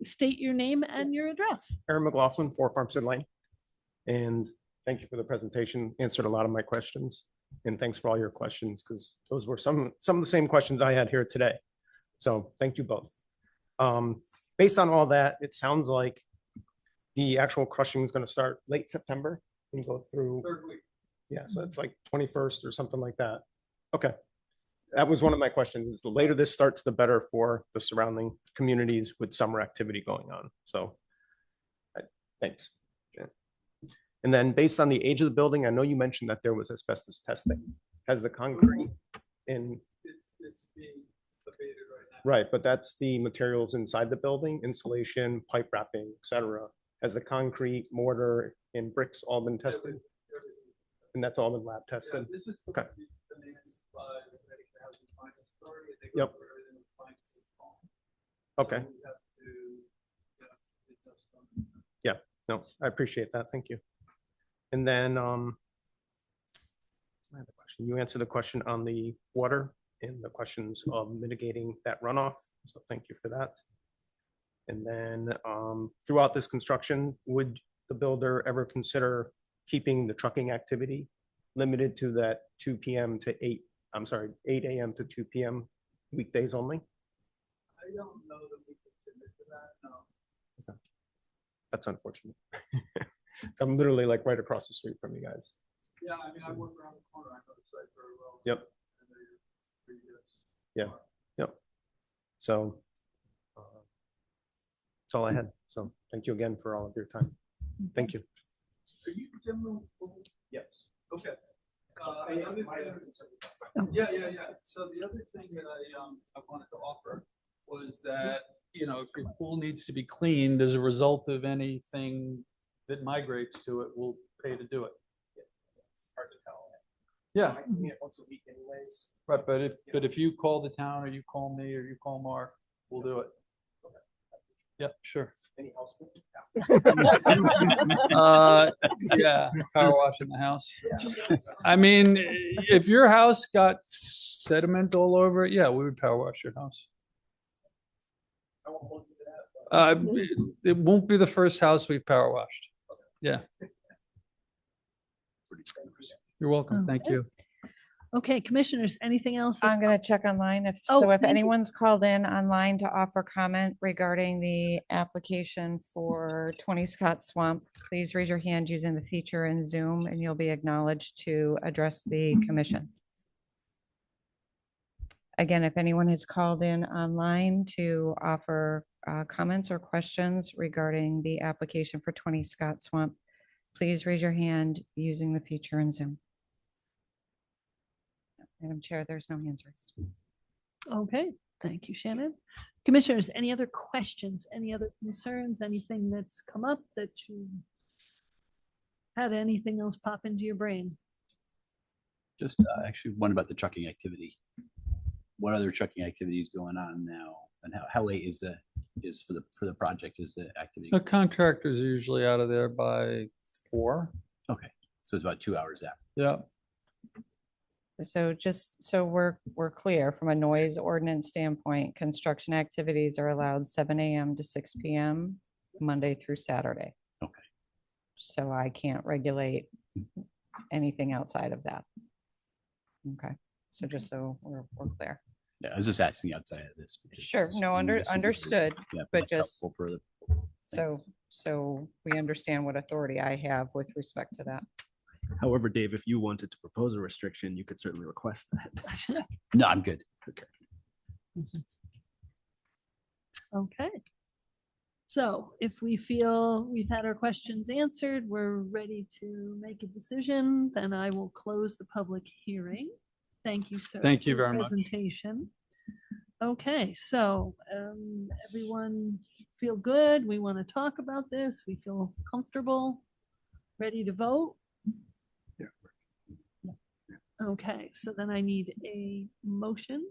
state your name and your address. Aaron McLaughlin, 4 Farmstead Lane. And thank you for the presentation, answered a lot of my questions. And thanks for all your questions, because those were some of the same questions I had here today. So thank you both. Based on all that, it sounds like the actual crushing is going to start late September and go through. Third week. Yeah, so it's like 21st or something like that. Okay. That was one of my questions, is the later this starts, the better for the surrounding communities with summer activity going on. So thanks. Yeah. And then based on the age of the building, I know you mentioned that there was asbestos testing. Has the concrete in, It's being debated right now. right, but that's the materials inside the building, insulation, pipe wrapping, et cetera. Has the concrete, mortar, and bricks all been tested? And that's all been lab Yeah, tested? this is Okay. financed by the Connecticut Housing Finance Authority. They Yep. go through everything with finance with Paul. Okay. So we have to, you know, it does come- No, I appreciate that. Thank you. And then, I have a question. You answered the question on the water and the questions of mitigating that runoff. So thank you for that. And then, throughout this construction, would the builder ever consider keeping the trucking activity limited to that 2 PM to 8, I'm sorry, 8 AM to 2 PM weekdays only? I don't know that we can commit to that, no. That's unfortunate. So I'm literally like right across the street from you guys. Yeah, I mean, I work around the corner, I know the site very well. Yep. And they're pretty good. Yeah. Yep. So that's all I had. So thank you again for all of your time. Thank you. Are you general? Yes. Okay. Another thing- Yeah. So the other thing that I wanted to offer was that, you know, if your pool needs to be cleaned as a result of anything that migrates to it, we'll pay to do it. It's hard to tell. Yeah, I clean it once a week anyways. right, but if you call the town, or you call me, or you call Mark, we'll do it. Yeah, sure. Any house? Yeah, power wash in the house. I mean, if your house got sediment all over it, yeah, we would power wash your house. It won't be the first house we've power washed. Yeah. You're welcome. Thank Okay. you. Okay, commissioners, anything else? I'm gonna check online if, Oh, so if thank you. anyone's called in online to offer comment regarding the application for 20 Scott Swamp, please raise your hand using the feature in Zoom and you'll be acknowledged to address the commission. Again, if anyone has called in online to offer comments or questions regarding the application for 20 Scott Swamp, please raise your hand using the feature in Zoom. Madam Chair, there's no hands raised. Okay, thank you, Shannon. Commissioners, any other questions, any other concerns, anything that's come up that you had anything else pop into your brain? Just actually one about the trucking activity. What other trucking activities going on now, and how late is the is for the project is the activity. The contractors are usually out of there by 4. Okay, so it's about 2 hours out. Yeah. So just so we're clear, from a noise ordinance standpoint, construction activities are allowed 7 a.m. to 6 p.m. Monday through Saturday. Okay. So I can't regulate anything outside of that. Okay, so just so we're clear. Yeah, I was just asking outside of this. because Sure, no, this is- understood, Yeah, but that's just- helpful for the. So, so we understand what authority I have with respect to that. However, Dave, if you wanted to propose a restriction, you could certainly request that. No, I'm good. Okay. So if we feel we've had our questions answered, we're ready to make a decision, then I will close the public hearing. Thank you, sir. Thank you for your very much. Presentation. Okay, so everyone feel good? We want to talk about this? We feel comfortable? Ready to vote? Yeah. Okay, so then I need a motion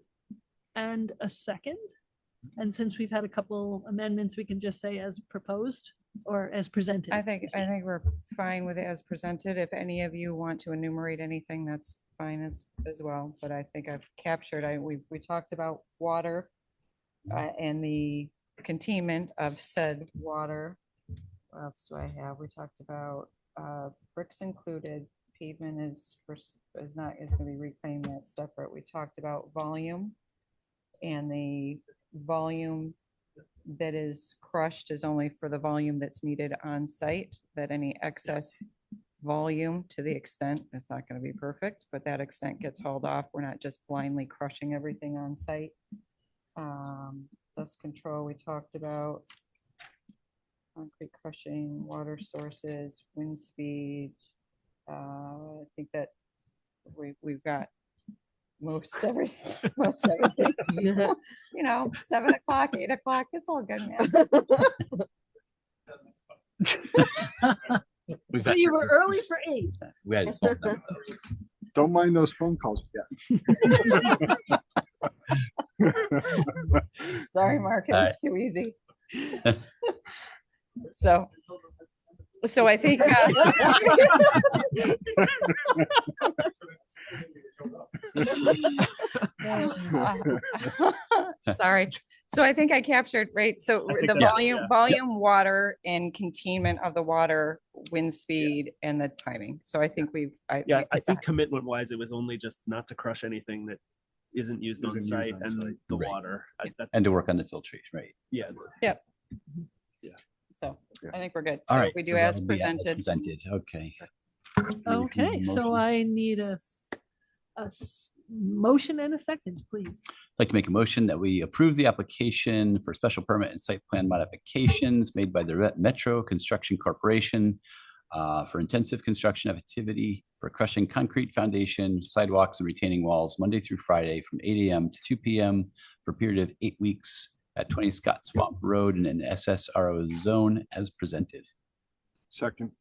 and a second. And since we've had a couple amendments, we can just say as proposed or as presented. I think excuse me. we're fine with it as presented. If any of you want to enumerate anything, that's fine as well. But I think I've captured, we talked about water and the containment of said water. What else do I have? We talked about bricks included, pavement is going to be reclaimed, that's separate. We talked about volume, and the volume that is crushed is only for the volume that's needed on site, that any excess volume, to the extent, it's not going to be perfect, but that extent gets hauled off. We're not just blindly crushing everything on site. Dust control, we talked about. Concrete crushing, water sources, wind speed. I think that we've got most everything. You know, 7 o'clock, 8 o'clock, it's all good, man. So you were early for 8. We had a small number. Don't mind those phone calls we get. Sorry, Mark, All right. it's too easy. So I think, sorry. So I think I captured, right? So I think the that's- volume, water, and containment of the water, wind speed, and the timing. So I think I hit think that. commitment wise, it was only just not to crush anything that isn't used on Isn't used site on and site. the Right. water. And to work on the filtration, right? Yeah. So I think we're good. All So right. we so do as that'll be presented. Presented, okay. Okay, so I need a motion and a second, please. I'd like to make a motion that we approve the application for special permit and site plan modifications made by the Metro Construction Corporation for intensive construction activity for crushing concrete foundation, sidewalks, and retaining walls Monday through Friday from 8 a.m. to 2 p.m. for a period of 8 weeks at 20 Scott Swamp Road in an SSRO zone as presented. Second.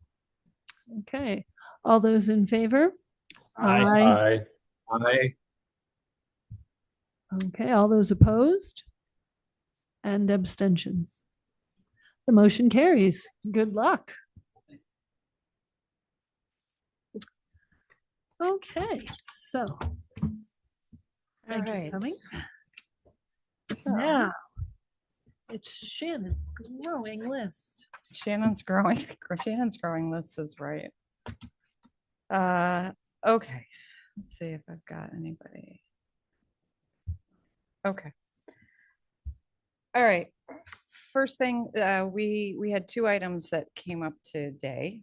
Okay, all those in favor? Aye. Okay, all those opposed? And abstentions? The motion carries. Good luck. Okay, so. Thank you for coming. Now, it's Shannon's growing list. Shannon's growing list is right. Okay, let's see if I've got anybody. Okay. All right. First thing, we had 2 items that came up today.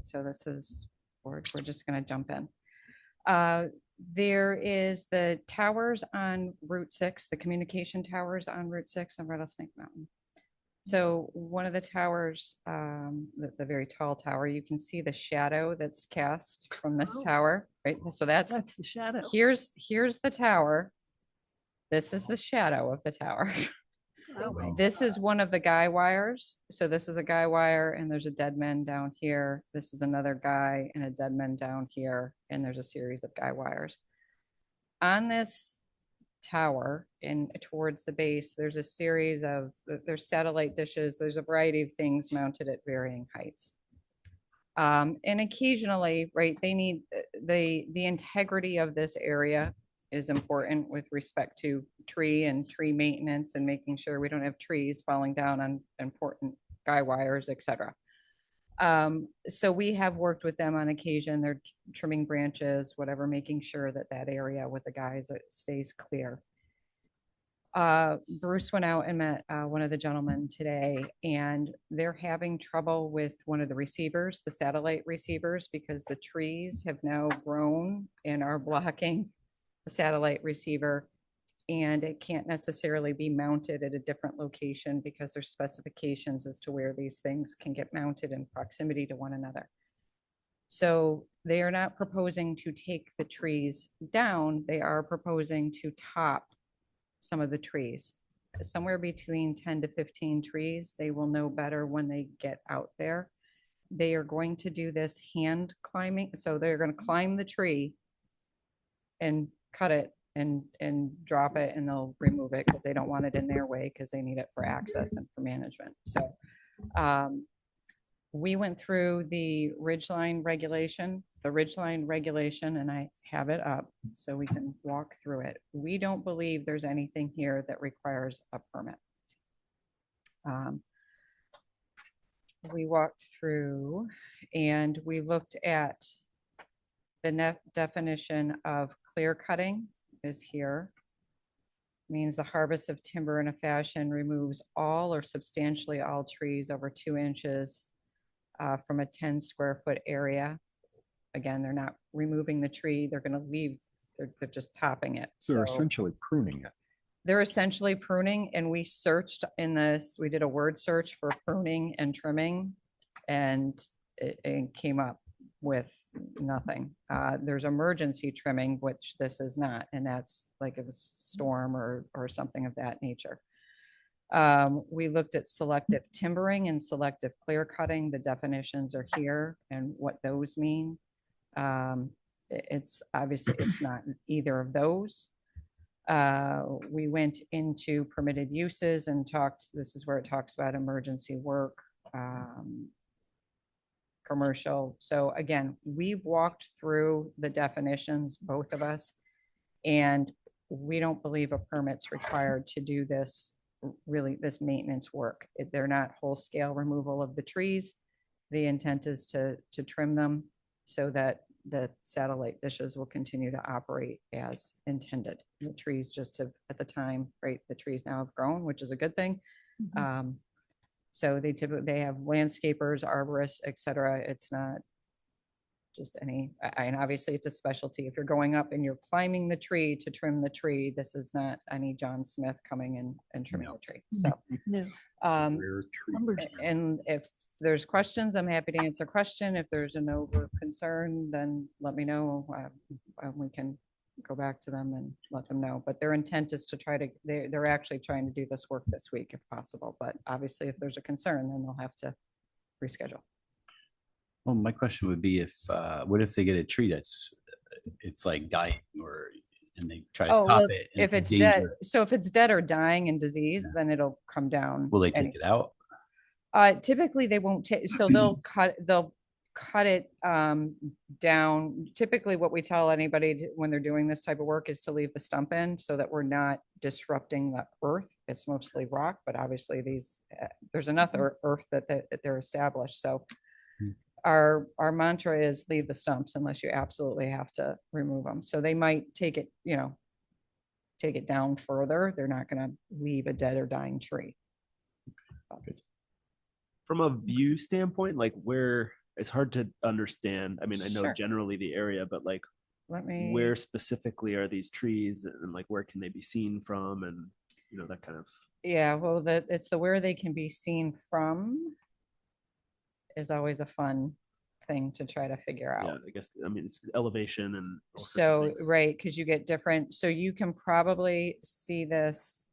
So this is, we're just gonna jump in. There is the towers on Route 6, the communication towers on Route 6 on Rattlesnake Mountain. So one of the towers, the very tall tower, you can see the shadow that's cast from this Oh. tower, right? So that's The shadow. here's the tower. This is the shadow of the tower. Oh, This is one of the guy wires. So this is a guy wire and there's a dead man down here. This is another guy and a dead man down here. And there's a series of guy wires. On this tower and towards the base, there's a series of, there's satellite dishes, there's a variety of things mounted at varying heights. And occasionally, right, they need, the integrity of this area is important with respect to tree maintenance and making sure we don't have trees falling down on important guy wires, et cetera. So we have worked with them on occasion. They're trimming branches, whatever, making sure that that area with the guys stays clear. Bruce went out and met one of the gentlemen today, and they're having trouble with one of the receivers, the satellite receivers, because the trees have now grown and are blocking the satellite receiver. And it can't necessarily be mounted at a different location because there's specifications as to where these things can get mounted in proximity to one another. So they are not proposing to take the trees down. They are proposing to top some of the trees, somewhere between 10 to 15 trees. They will know better when they get out there. They are going to do this hand climbing. So they're going to climb the tree and cut it and drop it, and they'll remove it because they don't want it in their way because they need it for access and for management. So we went through the ridgeline regulation, and I have it up so we can walk through it. We don't believe there's anything here that requires a permit. We walked through and we looked at the definition of clear cutting is here. Means the harvest of timber in a fashion removes all or substantially all trees over 2 inches from a 10 square foot area. Again, they're not removing the tree. They're going to leave. They're just topping it. They're So essentially pruning it. they're essentially pruning, and we searched in this. We did a word search for pruning and trimming, and it came up with nothing. There's emergency trimming, which this is not, and that's like a storm or something of that nature. We looked at selective timbering and selective clear cutting. The definitions are here and what those mean. It's obviously, it's not either of those. We went into permitted uses and talked, this is where it talks about emergency work, commercial. So again, we've walked through the definitions, both of us, and we don't believe a permit's required to do this, really, this maintenance work. They're not whole scale removal of the trees. The intent is to trim them so that the satellite dishes will continue to operate as intended. The trees just have, at the time, right, the trees now have grown, which is a good thing. So they have landscapers, arborists, et cetera. It's not just any, and obviously it's a specialty. If you're going up and you're climbing the tree to trim the tree, this is not any John Smith coming and trimming the tree. So, No. and if there's questions, I'm happy to answer question. If there's an over concern, then let me know. We can go back to them and let them know. But their intent is to try to, they're actually trying to do this work this week if possible. But obviously if there's a concern, then they'll have to reschedule. Well, my question would be what if they get a tree it's like dying and they try to top it? And If it's a dead, danger. so if it's dead or dying and diseased, then it'll come down. Will they take it out? Typically they won't take, so they'll cut it down. Typically what we tell anybody when they're doing this type of work is to leave the stump in so that we're not disrupting the earth. It's mostly rock, but obviously there's enough earth that they're established. So our mantra is leave the stumps unless you absolutely have to remove them. So they might take it, take it down further. They're not going to leave a dead or dying tree. From a view standpoint, like where it's hard to understand. I mean, I know Sure. generally the area, but like where specifically are these trees and like where can they be seen from, and that kind of. Yeah, well, it's where they can be seen from is always a fun thing to try to figure out. Yeah, I guess, I mean, it's elevation and all sorts of So, things. right, because you get different, so you can probably see this.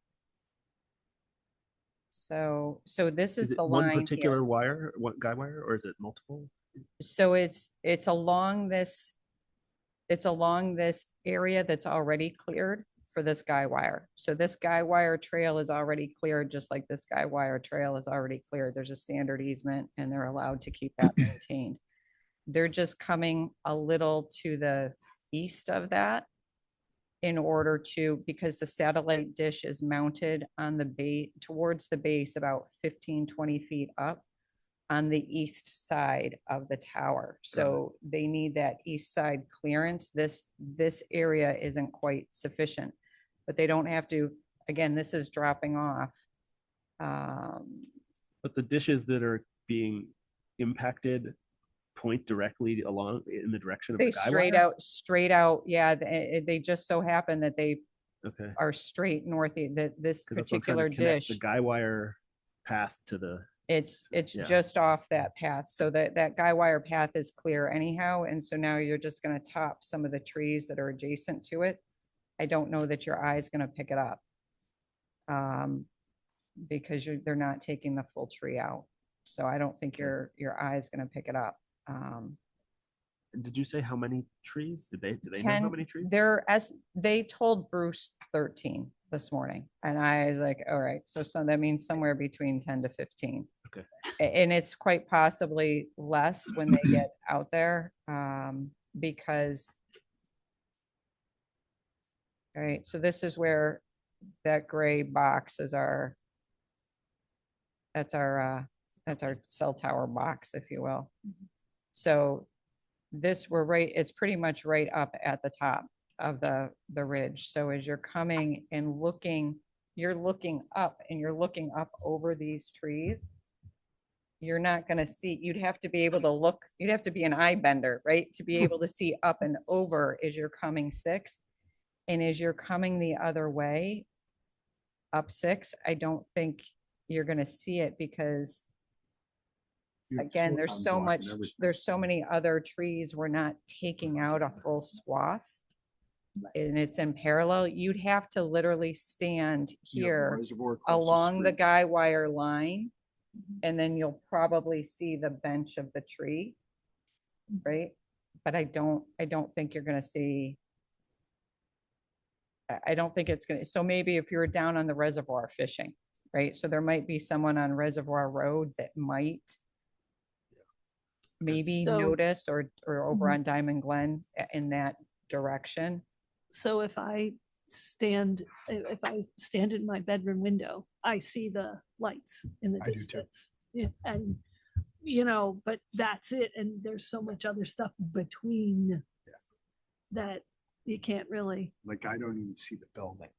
So this is Is it the one line particular here. wire, one guy wire, or is it multiple? So it's along this area that's already cleared for this guy wire. So this guy wire trail is already cleared, just like this guy wire trail is already cleared. There's a standard easement and they're allowed to keep that maintained. They're just coming a little to the east of that in order to, because the satellite dish is mounted on the base, towards the base about 15, 20 feet up on the east side of the tower. So they need that east side clearance. This area isn't quite sufficient, but they don't have to, again, this is dropping off. But the dishes that are being impacted point directly along in the direction of They the guy straight out, yeah, they just so happen that they Okay. are straight north, that this 'Cause that's what I'm trying to particular connect dish. The guy wire path to the, It's Yeah. just off that path. So that guy wire path is clear anyhow. And so now you're just gonna top some of the trees that are adjacent to it. I don't know that your eye is gonna pick it up. Because they're not taking the full tree out. So I don't think your eye is gonna pick it up. did you say how many trees? Did they know how 10, many trees? they told Bruce 13 this morning. And I was like, all right, so that means somewhere between 10 to 15. Okay. And it's quite possibly less when they get out there, because. All right, so this is where that gray box is that's our cell tower box, if you will. So it's pretty much right up at the top of the ridge. So as you're coming and looking, you're looking up over these trees. You're not going to see, you'd have to be able to look, you'd have to be an eye bender, right? To be able to see up and over as you're coming 6. And as you're coming the other way, up 6, I don't think you're going to see it because again, there's so many other trees. We're not taking out a full swath and it's in parallel. You'd have to literally stand here along the guy wire line. And then you'll probably see the bench of the tree. Right. But I don't think you're going to see. I don't think it's going to. So maybe if you're down on the reservoir fishing, right? So there might be someone on Reservoir Road that might maybe notice or over on Diamond Glen in that direction. So if I stand in my bedroom window, I see the lights in the I do too. distance. Yeah, and but that's it. And there's so much other stuff between that you can't really. Like, I don't even see the building.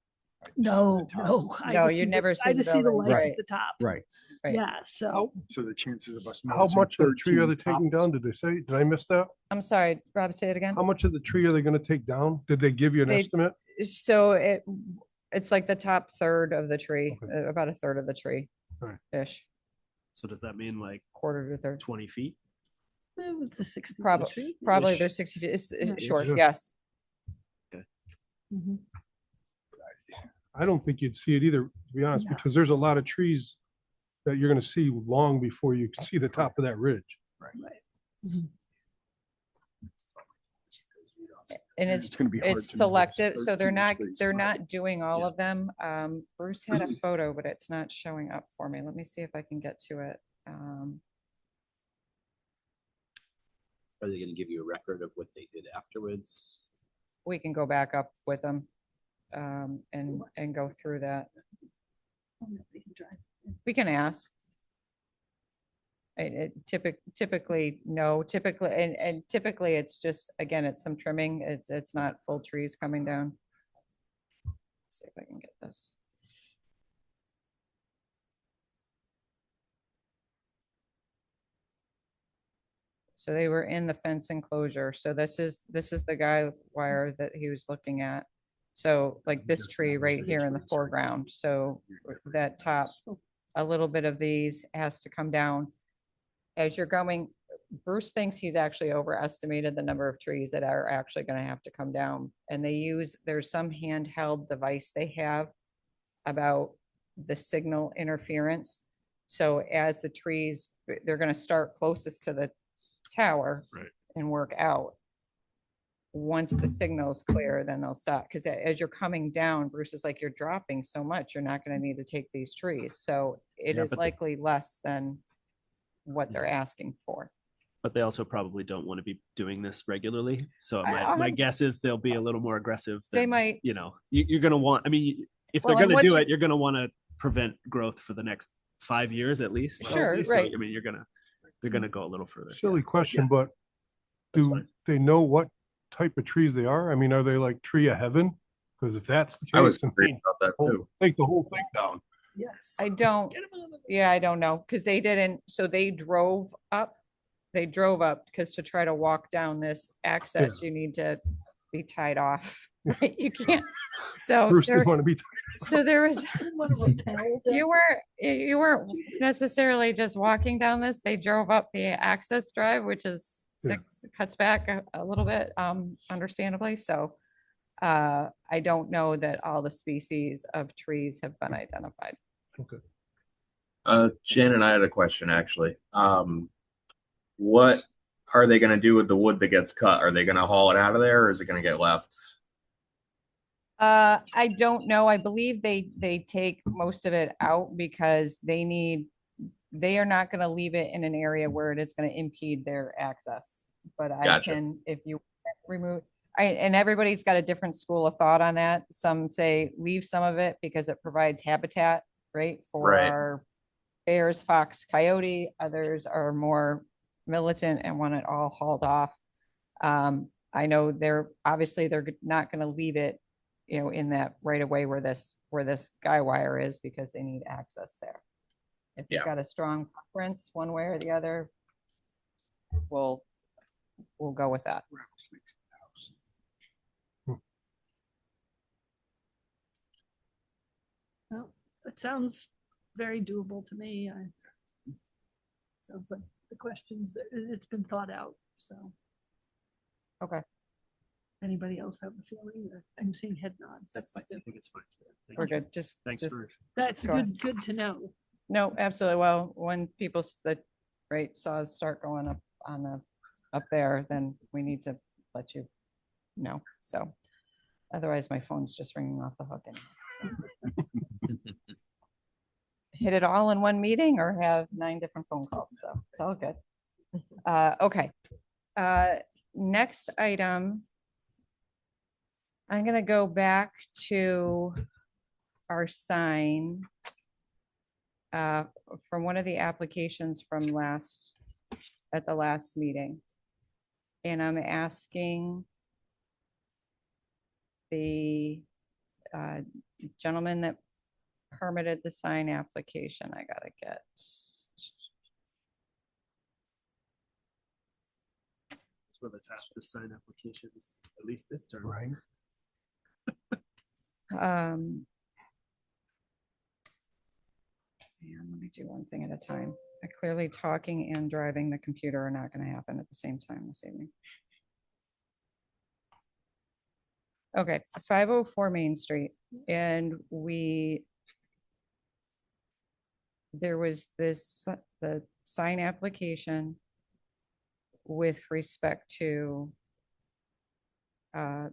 I just see No, the top. no. I No, just you see the- never see I the just see the building, lights right. at the top. Right. Right. Yeah. So So the chances of us. How noticing much of the tree are they 13 taking down? Did they say? Did I miss that? I'm sorry, Rob, say it again. How much of the tree are they gonna take down? Did they give you an They- estimate? So it's like the top third of the tree, Okay. about a third of the tree Alright. ish, So does that mean like quarter to third. 20 feet? it's a 60 Probably they're 60 feet, it's Yeah. short, Yeah. yes. Mhm. I don't think you'd see it either, to be honest, No. because there's a lot of trees that you're gonna see long before you can see the top of that ridge. And it's gonna be hard it's to notice selective, so 13 trees, they're right? not doing all Yeah. of them. Bruce had a photo, but it's not showing up for me. Let me see if I can get to it. Are they going to give you a record of what they did afterwards? We can go back up with them and go through that. Oh, no, they can drive. We can ask. Typically, no, and typically it's just, again, it's some trimming. It's not full trees coming down. Let's see if I can get this. So they were in the fence enclosure. So this is the guy wire that he was looking at. So like this That's tree not right the here in the trees, right? foreground. So that top, a little bit of these has to come down. As you're going, Bruce thinks he's actually overestimated the number of trees that are actually going to have to come down. And there's some handheld device they have about the signal interference. So as the trees, they're going to start closest to the tower Right. and work out. once the signal's clear, then they'll stop. Because as you're coming down, Bruce is like, you're dropping so much, you're not going to need to take these trees. So it Yeah, is but- likely less than what they're asking for. But they also probably don't want to be doing this regularly. So I- my guess is they'll be a little more aggressive. They than, might. you know, you're going to want, I mean, if Well, they're and going to what do you- it, you're going to want to prevent growth for the next 5 years at least. Sure, probably. So, right. I mean, they're going to go a little further. Silly question, Yeah. but That's do fine. they know what type of trees they are? I mean, are they like tree of heaven? Because if that's the I was case, curious about that too. take the whole thing down. Yes. I don't, yeah, I don't know, because they didn't, so they drove up because to try to walk down this access, you need to be tied off. Right? You can't, so Bruce there, didn't want to be. so there was, Want to repel them? you weren't necessarily just walking down this, they drove up the access drive, which is Yeah. cuts back a little bit, understandably, so I don't know that all the species of trees have been identified. Shannon, I had a question actually. What are they going to do with the wood that gets cut? Are they going to haul it out of there, or is it going to get left? I don't know. I believe they take most of it out because they are not going to leave it in an area where it is going to impede their access. But I Gotcha. can, if you remove, and everybody's got a different school of thought on that. Some say leave some of it because it provides habitat, right? For Right. our bears, fox, coyote. Others are more militant and want it all hauled off. I know they're not going to leave it, you know, in that right away where this guy wire is, because they need access there. If you've Yeah. got a strong preference one way or the other, we'll go with that. Well, it sounds very doable to me. Sounds like the questions, it's been thought out, so. Okay. Anybody else have a feeling? I'm seeing head nods. I think it's fine. Thank We're you. good. Just Thanks, just- Bruce. That's Go ahead. good to know. No, absolutely. Well, when people saws start going up up there, then we need to let you know. So otherwise my phone's just ringing off the hook. Anyway, so. Hit it all in one meeting or have 9 different phone calls. So it's all good. Okay. Next item. I'm going to go back to our sign from one of the applications from at the last meeting. And I'm asking the gentleman that permitted the sign application, I gotta get. It's where the fastest sign applications, at least this term. Right. Man, let me do one thing at a time. Clearly talking and driving the computer are not going to happen at the same time this evening. Okay, 504 Main Street, and there was the sign application with respect to there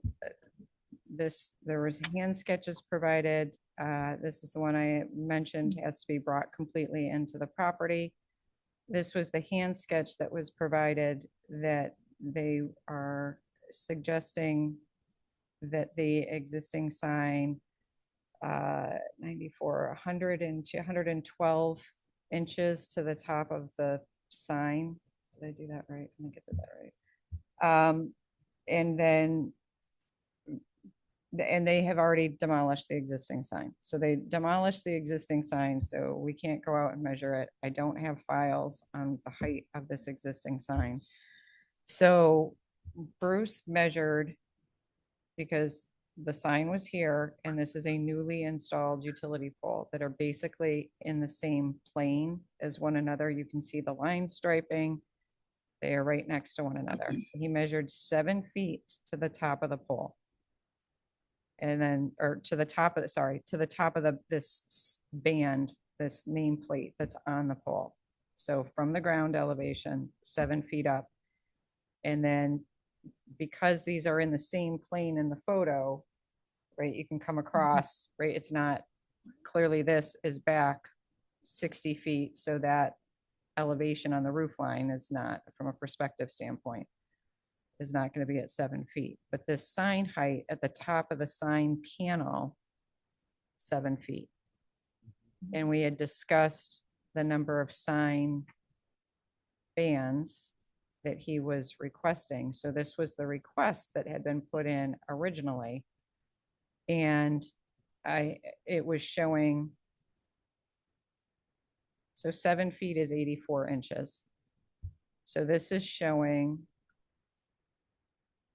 was hand sketches provided. This is the one I mentioned has to be brought completely into the property. This was the hand sketch that was provided that they are suggesting that the existing sign 100 and 112 inches to the top of the sign. Did I do that right? Let me get that right. And then and they have already demolished the existing sign. So they demolished the existing sign, so we can't go out and measure it. I don't have files on the height of this existing sign. So Bruce measured, because the sign was here, and this is a newly installed utility pole that are basically in the same plane as one another. You can see the line striping. They are right next to one another. He measured 7 feet to the top of the pole. And then, or to the top of this band, this nameplate that's on the pole. So from the ground elevation, 7 feet up. And then because these are in the same plane in the photo, right, you can come across, right, it's not, clearly this is back 60 feet, so that elevation on the roof line is not, from a perspective standpoint, is not going to be at 7 feet. But this sign height at the top of the sign panel, 7 feet. And we had discussed the number of sign bands that he was requesting. So this was the request that had been put in originally. And it was showing, so 7 feet is 84 inches. So this is showing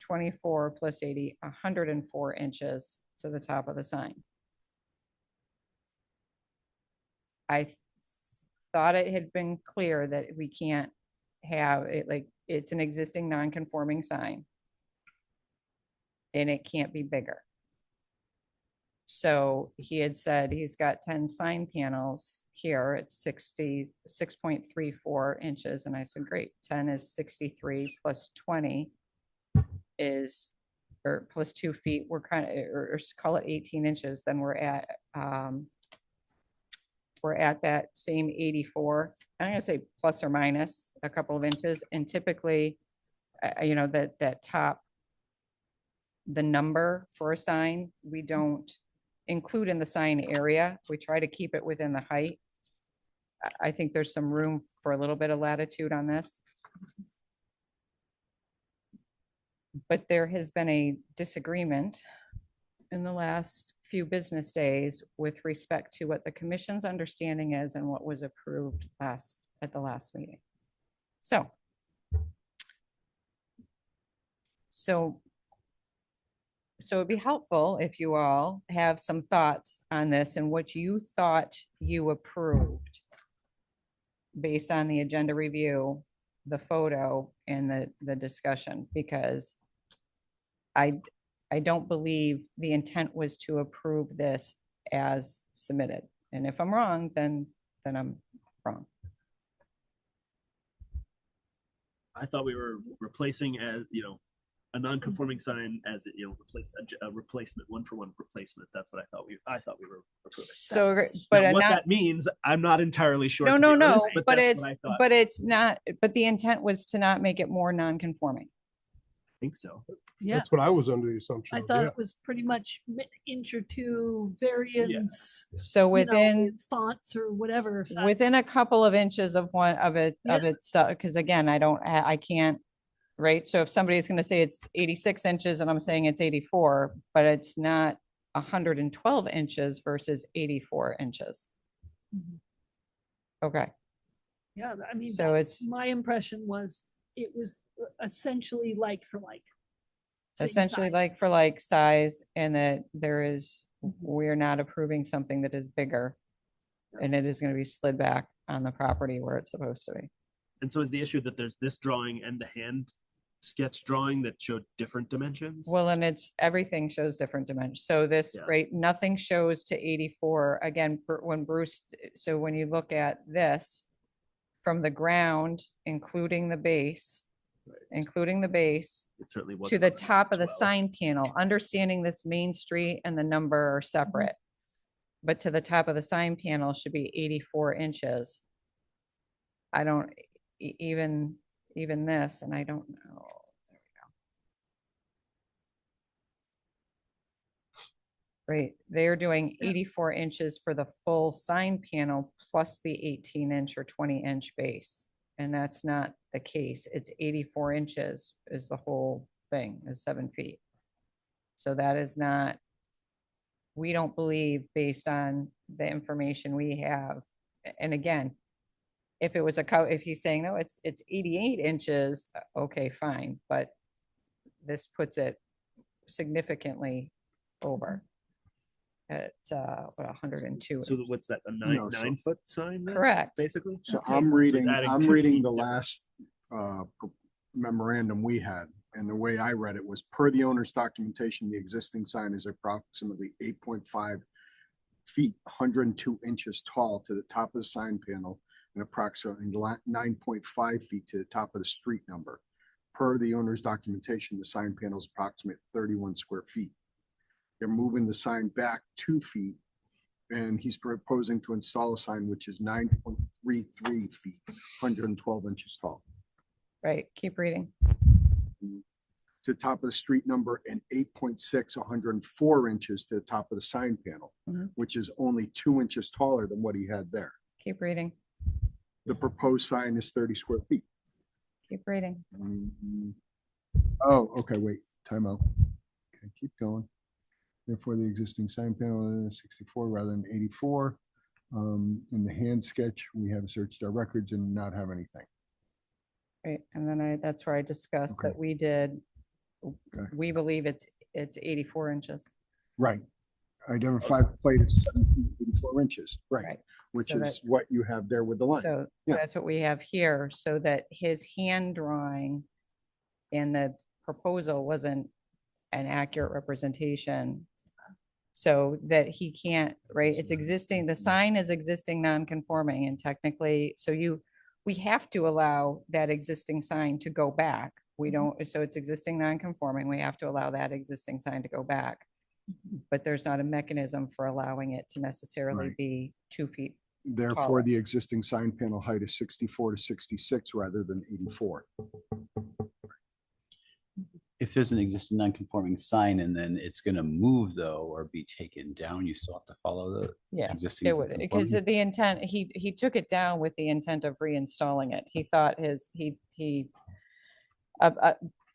24 plus 80, 104 inches to the top of the sign. I thought it had been clear that we can't have it, like, it's an existing non-conforming sign and it can't be bigger. So he had said he's got 10 sign panels here at 6.34 inches. And I said, great, 10 is 63 plus 20 is, or plus 2 feet, we're kind of, or call it 18 inches, then we're at that same 84. I'm gonna say plus or minus a couple of inches. And typically, you know, that top, the number for a sign, we don't include in the sign area. We try to keep it within the height. I think there's some room for a little bit of latitude on this. But there has been a disagreement in the last few business days with respect to what the commission's understanding is and what was approved at the last meeting. So it'd be helpful if you all have some thoughts on this and what you thought you approved based on the agenda review, the photo, and the discussion, because I don't believe the intent was to approve this as submitted. And if I'm wrong, then I'm wrong. I thought we were replacing a non-conforming sign as a replacement, one-for-one replacement. That's what I thought we were approving. So, Now, but what not, that means, I'm not entirely sure. no, to no, be no, honest, but that's what I thought. it's not, but the intent was to not make it more non-conforming. I think so. Yeah, That's what I was under the assumption I of, thought yeah. it was pretty much inch or two variance. So you know, within, with fonts or whatever. size. within a couple of inches of one of it, Yeah. because again, I can't, right? So if somebody's gonna say it's 86 inches and I'm saying it's 84, but it's not 112 inches versus 84 inches. Mhm. Okay, Yeah, I mean, So that's, it's- my impression was it was essentially like for like. same essentially size. like for like size, and that we're not approving something that is bigger. And it is gonna be slid back on the property where it's supposed to be. And so is the issue that there's this drawing and the hand sketch drawing that showed different dimensions? Well, and everything shows different dimensions. So this, Yeah. right, nothing shows to 84. Again, when Bruce, so when you look at this, from the ground, including the base, It certainly was to the top of the sign panel, understanding this Main Street and the number are separate. But to the top of the sign panel should be 84 inches. I don't, even this, and I don't know. There we go. Right, they're doing 84 inches for the full sign panel plus the 18-inch or 20-inch base. And that's not the case. It's 84 inches is the whole thing, is 7 feet. So that is not, we don't believe, based on the information we have. And again, if it was if he's saying, no, it's 88 inches, okay, fine. But this puts it significantly over at, 102. So what's that, a No, so- 9-foot sign? then, Correct. Basically? So Okay. I'm So it's reading, adding I'm 2 reading feet the difference. last memorandum we had. And the way I read it was, per the owner's documentation, the existing sign is approximately 8.5 feet, 102 inches tall to the top of the sign panel, and approximately 9.5 feet to the top of the street number. per the owner's documentation, the sign panel is approximate 31 square feet. They're moving the sign back 2 feet, and he's proposing to install a sign which is 9.33 feet, 112 inches tall, Right, keep reading. to the top of the street number, and 8.6, 104 inches to the top of the sign panel, Mhm. which is only 2 inches taller than what he had there. Keep reading, The proposed sign is 30 square feet. keep reading. Oh, okay, wait, time out. Okay, keep going. Therefore, the existing sign panel is 64 rather than 84. In the hand sketch, we have searched our records and not have anything. Right, and then that's where I discussed Okay. that we did, Okay. we believe it's 84 inches. Right. Identified plate is 7 feet, 84 inches, right, Right. which So is that's- what you have there with the line. So Yeah. that's what we have here, so that his hand drawing and the proposal wasn't an accurate representation. So that he can't, right, it's existing, the sign is existing non-conforming, and technically, we have to allow that existing sign to go back. We don't, so it's existing non-conforming, we have to allow that existing sign to go back. But there's not a mechanism for allowing it to necessarily Right. be 2 feet. Therefore, taller. the existing sign panel height is 64 to 66 rather than 84. If there's an existing non-conforming sign and then it's gonna move though, or be taken down, you still have to follow the Yeah, existing. it would, because conformity? the intent, he took it down with the intent of reinstalling it. He thought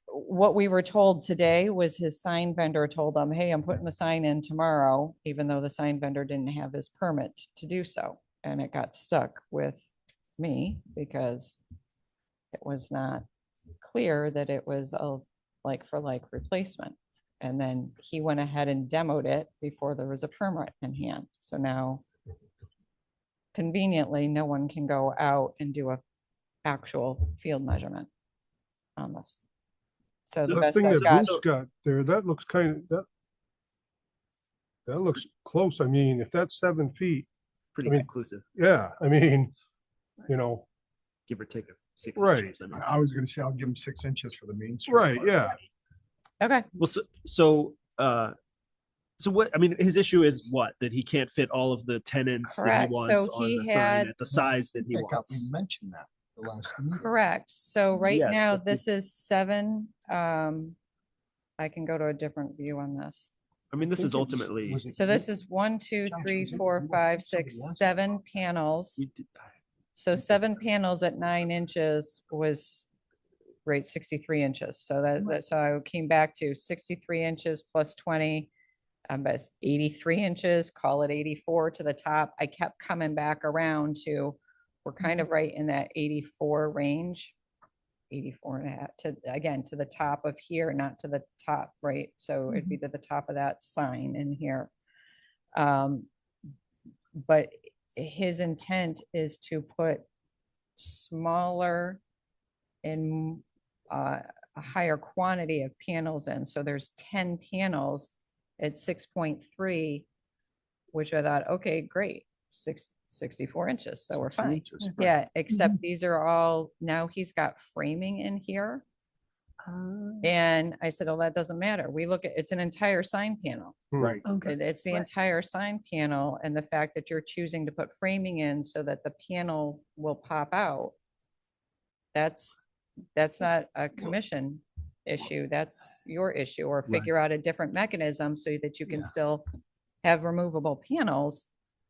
what we were told today was his sign vendor told him, hey, I'm putting the sign in tomorrow, even though the sign vendor didn't have his permit to do so. And it got stuck with me because it was not clear that it was a like for like replacement. And then he went ahead and demoed it before there was a permit in hand. So now conveniently, no one can go out and do a actual field measurement on this. So the That best thing I've that got, Bruce got there, that looks that looks close. I mean, if that's 7 feet, Pretty I mean, inclusive, yeah, I mean, you know, give or take 6 Right. inches. I mean. I was gonna say, I'll give him 6 inches for the main street. right, yeah. okay, Well, so what, I mean, his issue is what? That he can't fit all of the tenants that he Correct. wants So on he the sign had- at the size that he I thought we wants. mentioned that the last meeting. correct. So right Yes, now, but this is 7. I can go to a different view on this. I mean, this think is it was- ultimately. was it So this you? is 1, 2, Josh, 3, was it 4, you or 5, somebody 6, else? 7 panels. we did- So 7 panels at 9 inches was right 63 inches. So so I came back to 63 inches plus 20, but 83 inches, call it 84 to the top. I kept coming back around to, we're kind of right in that 84 range. 84 and a half to, again, to the top of here, not to the top, right? So it'd be to the top of that sign in here. But his intent is to put smaller and a higher quantity of panels in. So there's 10 panels at 6.3, which I thought, okay, great, 64 inches, so we're 16 fine. inches, right. Yeah, except these are all, now he's got framing in here. And I said, oh, that doesn't matter. We look at, it's an entire sign panel. Right. Okay. It's the entire sign panel, and the fact that you're choosing to put framing in so that the panel will pop out. That's not a commission issue. That's your issue, or Right. figure out a different mechanism so that you can Yeah. still have removable panels,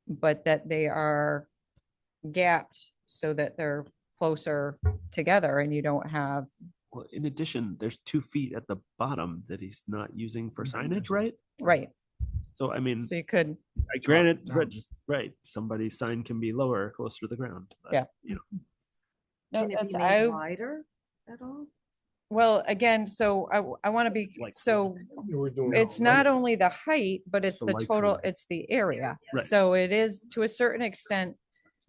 but that they are gapped so that they're closer together and you don't have, Well, in addition, there's 2 feet at the bottom that he's not using for Mm-hmm. signage, right? right. So I mean, So you could, granted, down. right, somebody's sign can be lower, closer to the ground. but, Yeah. You know, no, Can it that's, be I, made wider at all? well, again, so I want to be, Like- so We're doing it's not only the height, but It's it's the the light total, coming. it's the area. Right. So it is to a certain extent,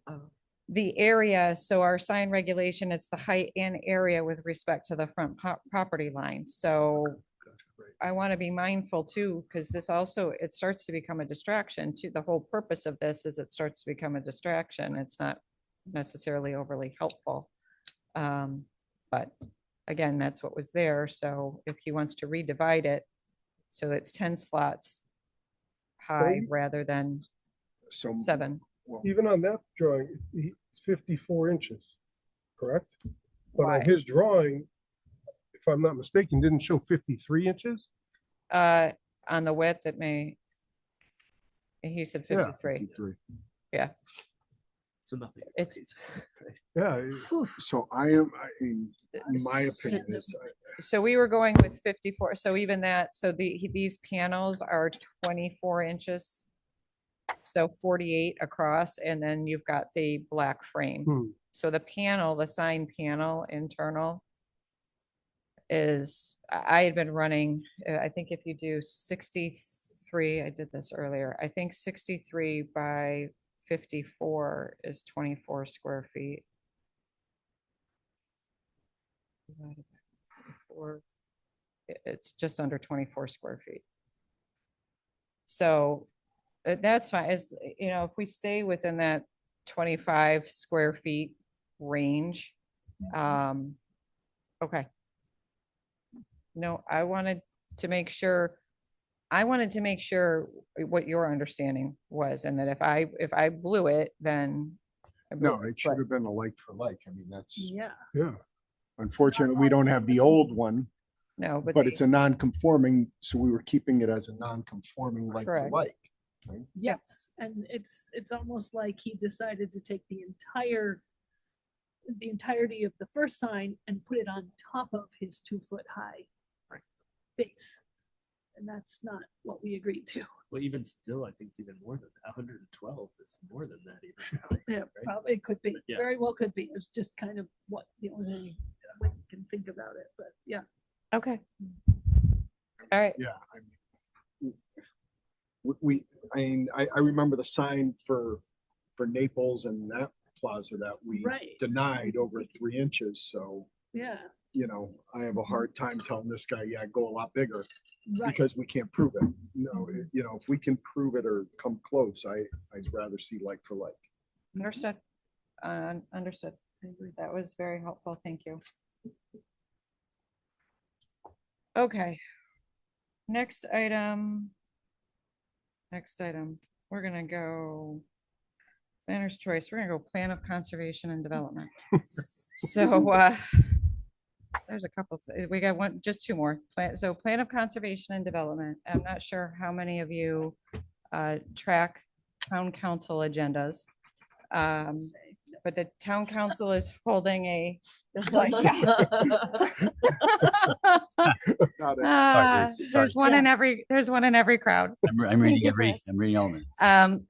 Oh, the area, so our sign regulation, it's the height and area with respect to the front property line. So I want to be mindful too, because this also, it starts to become a distraction too. The whole purpose of this is it starts to become a distraction. It's not necessarily overly helpful. But again, that's what was there. So if he wants to redivide it, so it's 10 slots high rather than So 7. well, Even on that drawing, it's 54 inches, correct? But Why? on his drawing, if I'm not mistaken, didn't show 53 inches? On the width, it may, he said yeah, 53. 53. Yeah. So nothing. It's- Yeah, So in my opinion is, So we were going with 54. So even that, so these panels are 24 inches. So 48 across, and then you've got the black frame. Hmm. So the panel, the sign panel internal is, I had been running, I think if you do 63, I did this earlier, I think 63 by 54 is 24 square feet. Divided by 54, it's just under 24 square feet. So that's fine. Is, you know, if we stay within that 25 square feet range, okay. No, I wanted to make sure what your understanding was, and that if I blew it, then I blew no, it should have been a like for like. I mean, that's, Yeah. yeah. unfortunately, we don't have the old one, No, but the- it's a non-conforming, so we were keeping it as a non-conforming like for Correct. like. right? Yes, and it's almost like he decided to take the entirety of the first sign and put it on top of his 2-foot high base. And that's not what we agreed to. Well, even still, I think it's even more than that. 112 is more than that even. Yeah, probably it could be, Yeah. very well could be. It's just kind of what the only thing I can think about it, but yeah. Okay. All right. Yeah, I mean, I remember the sign for Naples and that plaza that we Right. denied over 3 inches, so, Yeah, you know, I have a hard time telling this guy, yeah, go a lot bigger, right. because we can't prove it. No, you know, if we can prove it or come close, I'd rather see like for like. Understood. Understood. That was very helpful. Thank you. Okay. Next item. We're gonna go planner's choice. We're gonna go plan of conservation and development. So there's a couple, we got just 2 more. Plan of conservation and development. I'm not sure how many of you track town council agendas. But the town council is holding a. There's one in every crowd. I'm reading elements.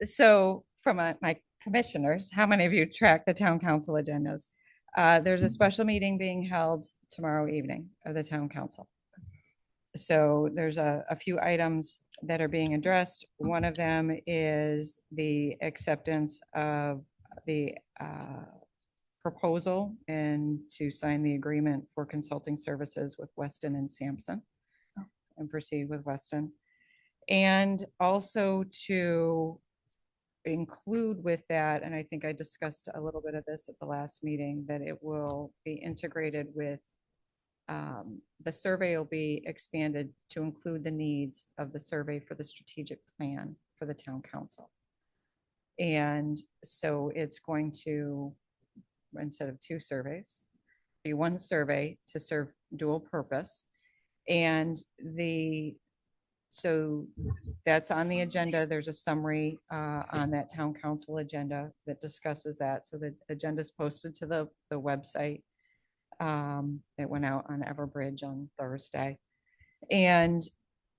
So from my commissioners, how many of you track the town council agendas? There's a special meeting being held tomorrow evening of the town council. So there's a few items that are being addressed. One of them is the acceptance of the proposal and to sign the agreement for consulting services with Weston and Sampson and proceed with Weston. And also to include with that, and I think I discussed a little bit of this at the last meeting, that it will be integrated with the survey will be expanded to include the needs of the survey for the strategic plan for the town council. And so it's going to, instead of 2 surveys, be 1 survey to serve dual purpose. And so that's on the agenda. There's a summary on that town council agenda that discusses that. So the agenda is posted to the website. It went out on Everbridge on Thursday. And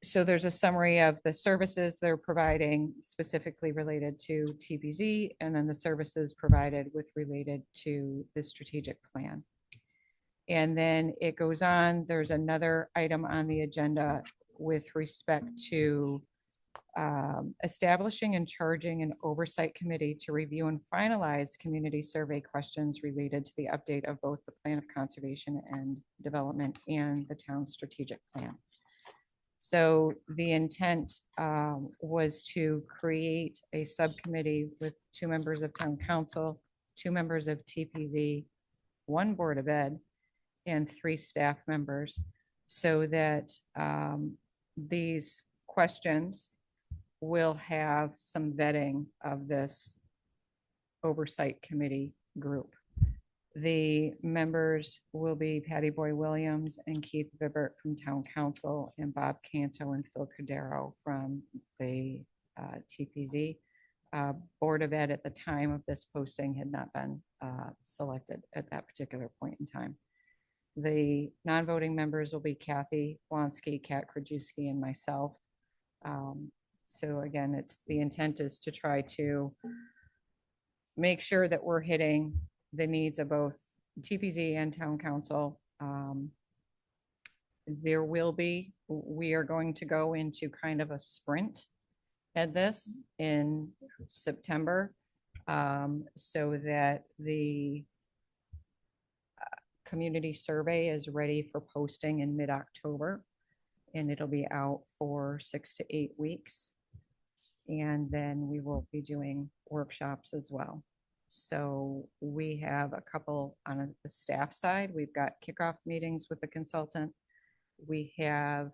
so there's a summary of the services they're providing specifically related to TPZ, and then the services provided with related to the strategic plan. And then it goes on, there's another item on the agenda with respect to establishing and charging an oversight committee to review and finalize community survey questions related to the update of both the plan of conservation and development and the town's strategic plan. So the intent was to create a subcommittee with 2 members of town council, 2 members of TPZ, 1 board of ed, and 3 staff members, so that these questions will have some vetting of this oversight committee group. The members will be Patty Boy Williams and Keith Vibert from Town Council, and Bob Canto and Phil Cordero from the TPZ. Board of Ed at the time of this posting had not been selected at that particular point in time. The non-voting members will be Kathy Blonsky, Kat Krajewski, and myself. So again, the intent is to try to make sure that we're hitting the needs of both TPZ and Town Council. We are going to go into kind of a sprint at this in September, so that the community survey is ready for posting in mid-October, and it'll be out for 6 to 8 weeks. And then we will be doing workshops as well. So we have a couple on the staff side. We've got kickoff meetings with the consultant. We have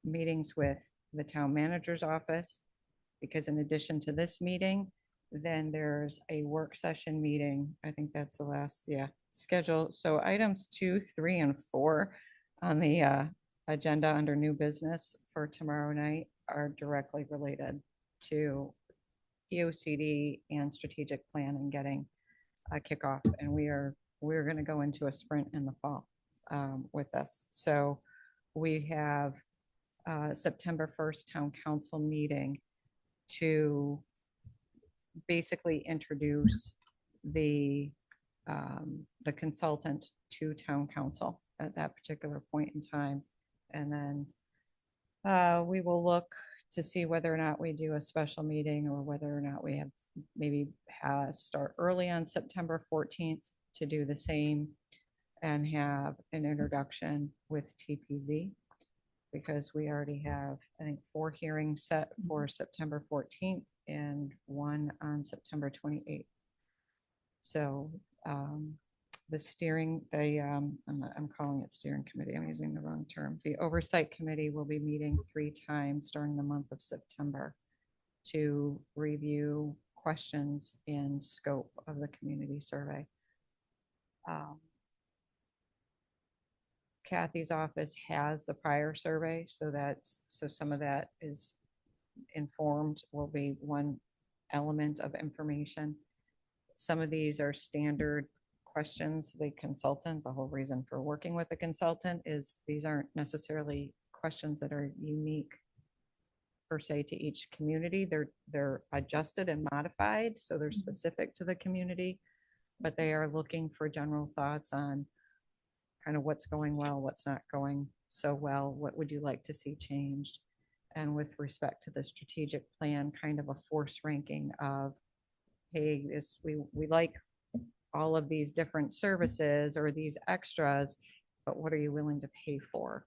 meetings with the town manager's office, because in addition to this meeting, then there's a work session meeting. I think that's the last, schedule. So items 2, 3, and 4 on the agenda under new business for tomorrow night are directly related to POCD and strategic plan and getting a kickoff. And we're going to go into a sprint in the fall with this. So we have September 1st town council meeting to basically introduce the consultant to town council at that particular point in time. And then we will look to see whether or not we do a special meeting, or whether or not we have maybe start early on September 14th to do the same and have an introduction with TPZ, because we already have, I think, 4 hearings set for September 14th and 1 on September 28th. So the steering, I'm calling it steering committee, I'm using the wrong term. The oversight committee will be meeting 3 times during the month of September to review questions in scope of the community survey. Kathy's office has the prior survey, so some of that is informed, will be one element of information. Some of these are standard questions. The consultant, the whole reason for working with a consultant is these aren't necessarily questions that are unique per se to each community. They're adjusted and modified, so they're specific to the community, but they are looking for general thoughts on kind of what's going well, what's not going so well, what would you like to see changed. And with respect to the strategic plan, kind of a force ranking of, hey, we like all of these different services or these extras, but what are you willing to pay for?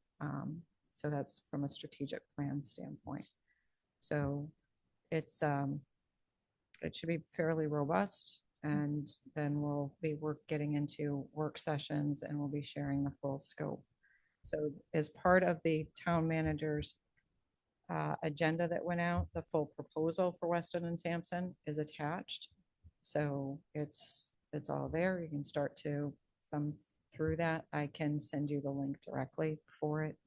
So that's from a strategic plan standpoint. So it should be fairly robust, and then we'll be getting into work sessions, and we'll be sharing the full scope. So as part of the town manager's agenda that went out, the full proposal for Weston and Sampson is attached. So it's all there. You can start to thumb through that. I can send you the link directly for it.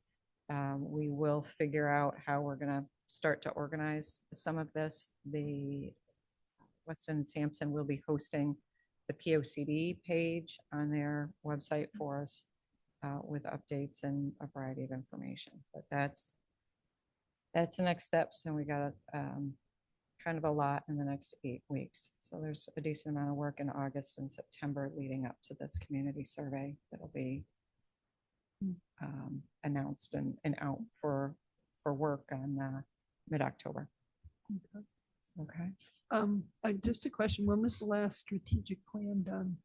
We will figure out how we're going to start to organize some of this. The Weston and Sampson will be hosting the POCD page on their website for us with updates and a variety of information. But that's the next steps, and we got kind of a lot in the next 8 weeks. So there's a decent amount of work in August and September leading up to this community survey that'll be announced and out for work on mid-October. Okay. Just a question. When was the last strategic plan done?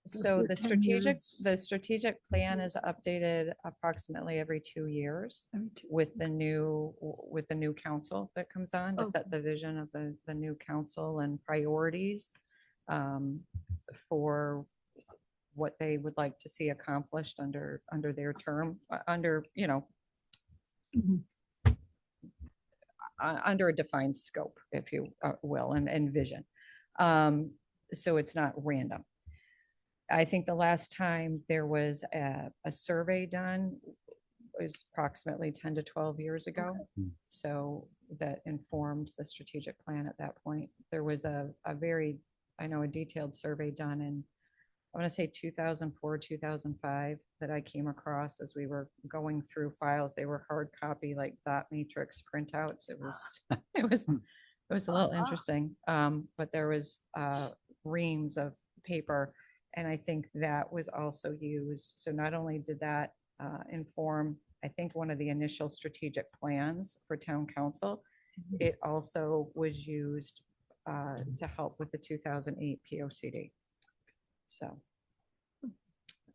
So the 10 years. strategic plan is updated approximately every 2 years with the new council that comes on to set the vision of the new council and priorities for what they would like to see accomplished under their term, under, you know, under a defined scope, if you will, and vision. So it's not random. I think the last time there was a survey done was approximately 10 to 12 years ago. So that informed the strategic plan at that point. There was a very, I know, a detailed survey done in, I want to say 2004, 2005 that I came across as we were going through files. They were hard copy, like dot matrix printouts. It was, it was a little interesting. But there was reams of paper. And I think that was also used. So not only did that inform, I think, one of the initial strategic plans for town council, it also was used to help with the 2008 POCD. So,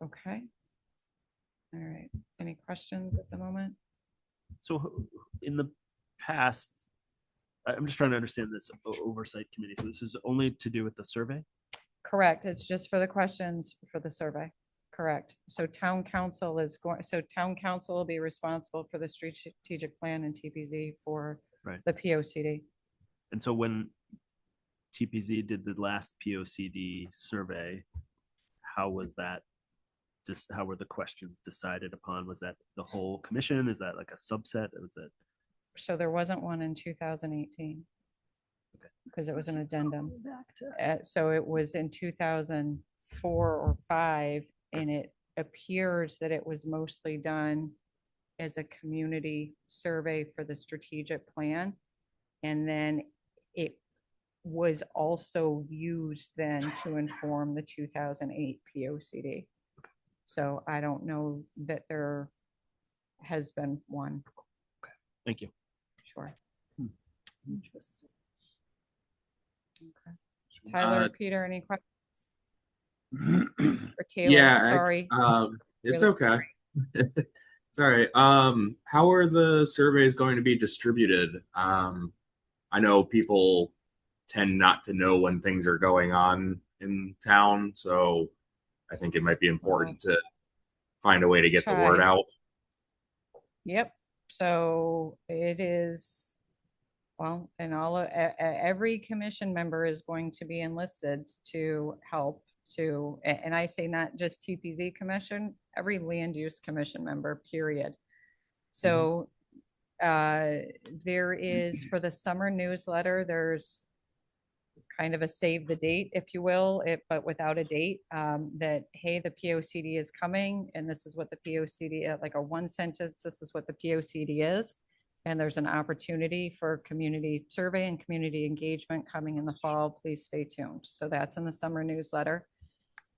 okay. All right. Any questions at the moment? So in the past, I'm just trying to understand this oversight committee. So this is only to do with the survey? Correct. It's just for the questions for the survey. Correct. So town council is going, so town council will be responsible for the strategic plan and TPZ for Right. the POCD. And so when TPZ did the last POCD survey, how was that? Just how were the questions decided upon? Was that the whole commission? Is that like a subset? Was it? So there wasn't one in 2018. Because it was an addendum. So it was in 2004 or 5, and it appears that it was mostly done as a community survey for the strategic plan. And then it was also used then to inform the 2008 POCD. So I don't know that there has been one. Thank you. Sure. Interesting. Okay. Tyler, Peter, any questions? Or Taylor, Yeah, sorry. it's Really okay. It's all right. How are the surveys going to be distributed? I know people tend not to know when things are going on in town, so I think it might be important to find a way to get the word Try. out. Yep. So it is, well, and every commission member is going to be enlisted to help to, and I say not just TPZ commission, every land use commission member, period. So there is, for the summer newsletter, there's kind of a save the date, if you will, but without a date, that, hey, the POCD is coming, and this is what the POCD, like a one sentence, this is what the POCD is. And there's an opportunity for community survey and community engagement coming in the fall. Please stay tuned. So that's in the summer newsletter.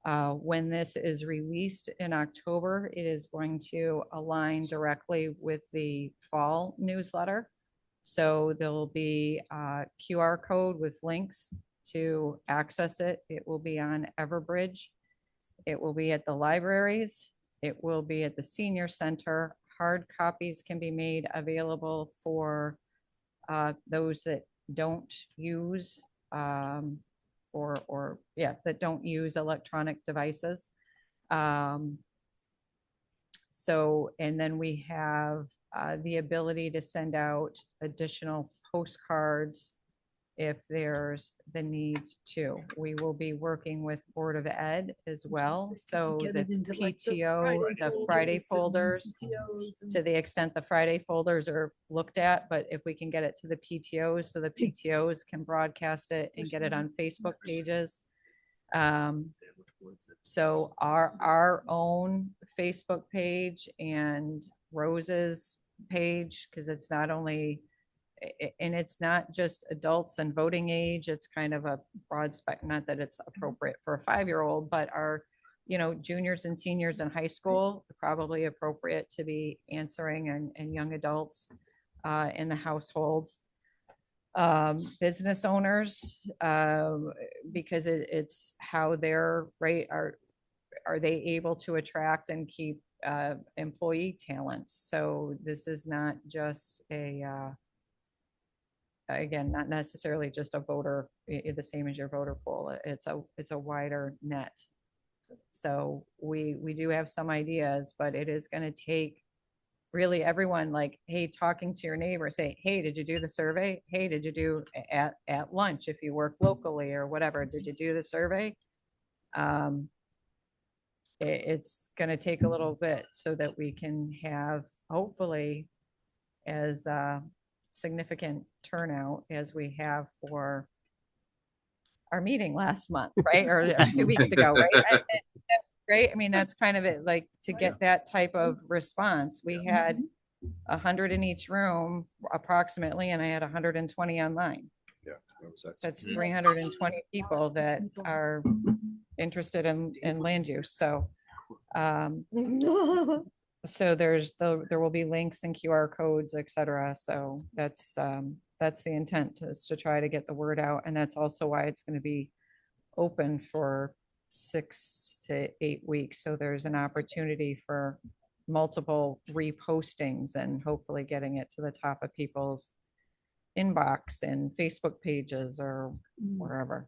When this is released in October, it is going to align directly with the fall newsletter. So there'll be a QR code with links to access it. It will be on Everbridge. It will be at the libraries. It will be at the senior center. Hard copies can be made available for those that don't use that don't use electronic devices. So, and then we have the ability to send out additional postcards if there's the need to. We will be working with Board of Ed as well. So the PTO, the Friday folders, to the extent the Friday folders are looked at, but if we can get it to the PTOs so the PTOs can broadcast it and get it on Facebook pages. So our own Facebook page and Rose's page, because it's not only, and it's not just adults and voting age, it's kind of a broad spectrum, not that it's appropriate for a 5-year-old, but our, juniors and seniors in high school, probably appropriate to be answering, and young adults in the households. Business owners, because it's how they're, right, are they able to attract and keep employee talent? So this is not just again, not necessarily just a voter, the same as your voter pool. It's a wider net. So we do have some ideas, but it is going to take really everyone, like, hey, talking to your neighbor, say, hey, did you do the survey? Hey, did you do at lunch if you work locally or whatever? Did you do the survey? It's going to take a little bit so that we can have hopefully as significant turnout as we have for our meeting last month, right? Or 2 weeks ago, right? That's great. I mean, that's kind of it, like to get that type of response. We had 100 in each room approximately, and I had 120 online. Yeah. That's 320 people that are interested in land use. So, so there will be links and QR codes, et cetera. So that's the intent, is to try to get the word out. And that's also why it's going to be open for 6 to 8 weeks. So there's an opportunity for multiple repostings and hopefully getting it to the top of people's inbox and Facebook pages or wherever.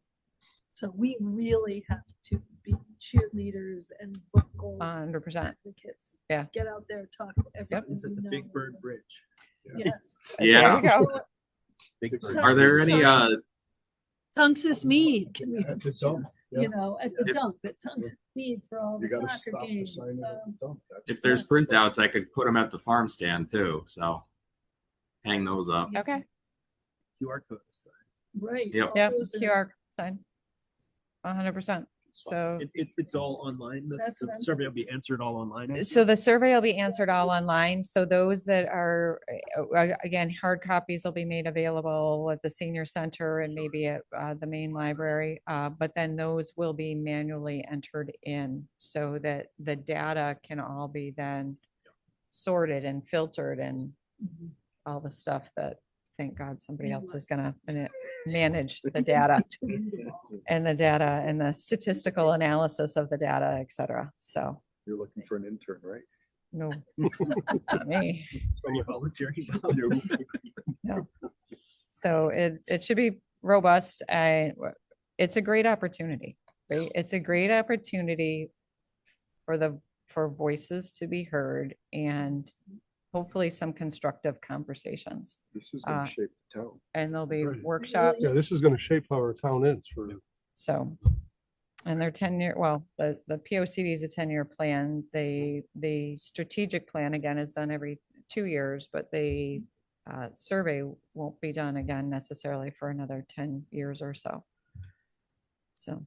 So we really have to be cheerleaders and vocal 100%. advocates. Yeah. Get out there, talk to everyone. It's at the we Big know. Bird Bridge. Yeah. Yeah. There you go. Are there any Tungus Mead, can we, At the dump, yeah. you know, at the dump, at Tungus Mead for all You the gotta soccer stop to games. sign in So, at the dump. That's- if there's printouts, I could put them at the farm stand too. So hang those up. Okay. QR code. right. Yep. all Yep. those are- QR sign. 100%. So. It's all online. That's The what I'm survey will be answered all online. So the survey will be answered all online. So those that are, again, hard copies will be made available at the senior center and maybe at the main library. But then those will be manually entered in so that the data can all be then sorted and filtered and all the stuff that, thank God, somebody else is gonna manage the data and the statistical analysis of the data, et cetera. So, You're looking for an intern, right? no, not me. Are you volunteering? No. So it should be robust. It's a great opportunity, right? It's a great opportunity for voices to be heard and hopefully some constructive conversations. This is gonna shape the town. And there'll be Right. workshops. Yeah, this is gonna shape how our town is for. So, and their 10-year, well, the POCD is a 10-year plan. The strategic plan, again, is done every 2 years, but the survey won't be done again necessarily for another 10 years or so. So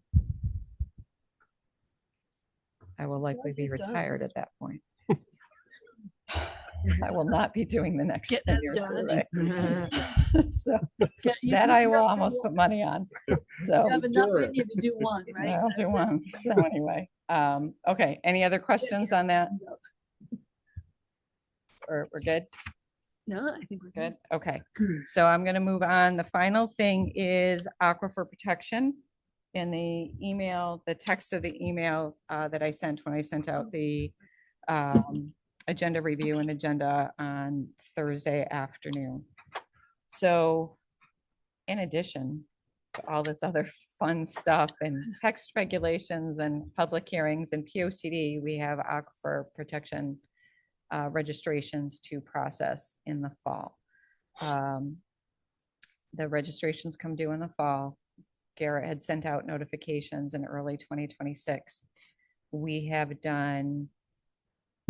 I will likely Does be it retired does. at that point. I will not be doing the next Get that 10-year done. survey. So Yeah, you that do I will enough in almost one- put money on. You So have enough in you to do one, right? I'll do That's it. one. So anyway, okay. Any other questions on that? Or we're good? No, I think we're Good. Okay. So I'm going to move on. The final thing is aquifer protection. In the email, the text of the email that I sent when I sent out the agenda review and agenda on Thursday afternoon. So in addition to all this other fun stuff and text regulations and public hearings and POCD, we have aquifer protection registrations to process in the fall. The registrations come due in the fall. Garrett had sent out notifications in early 2026. We have done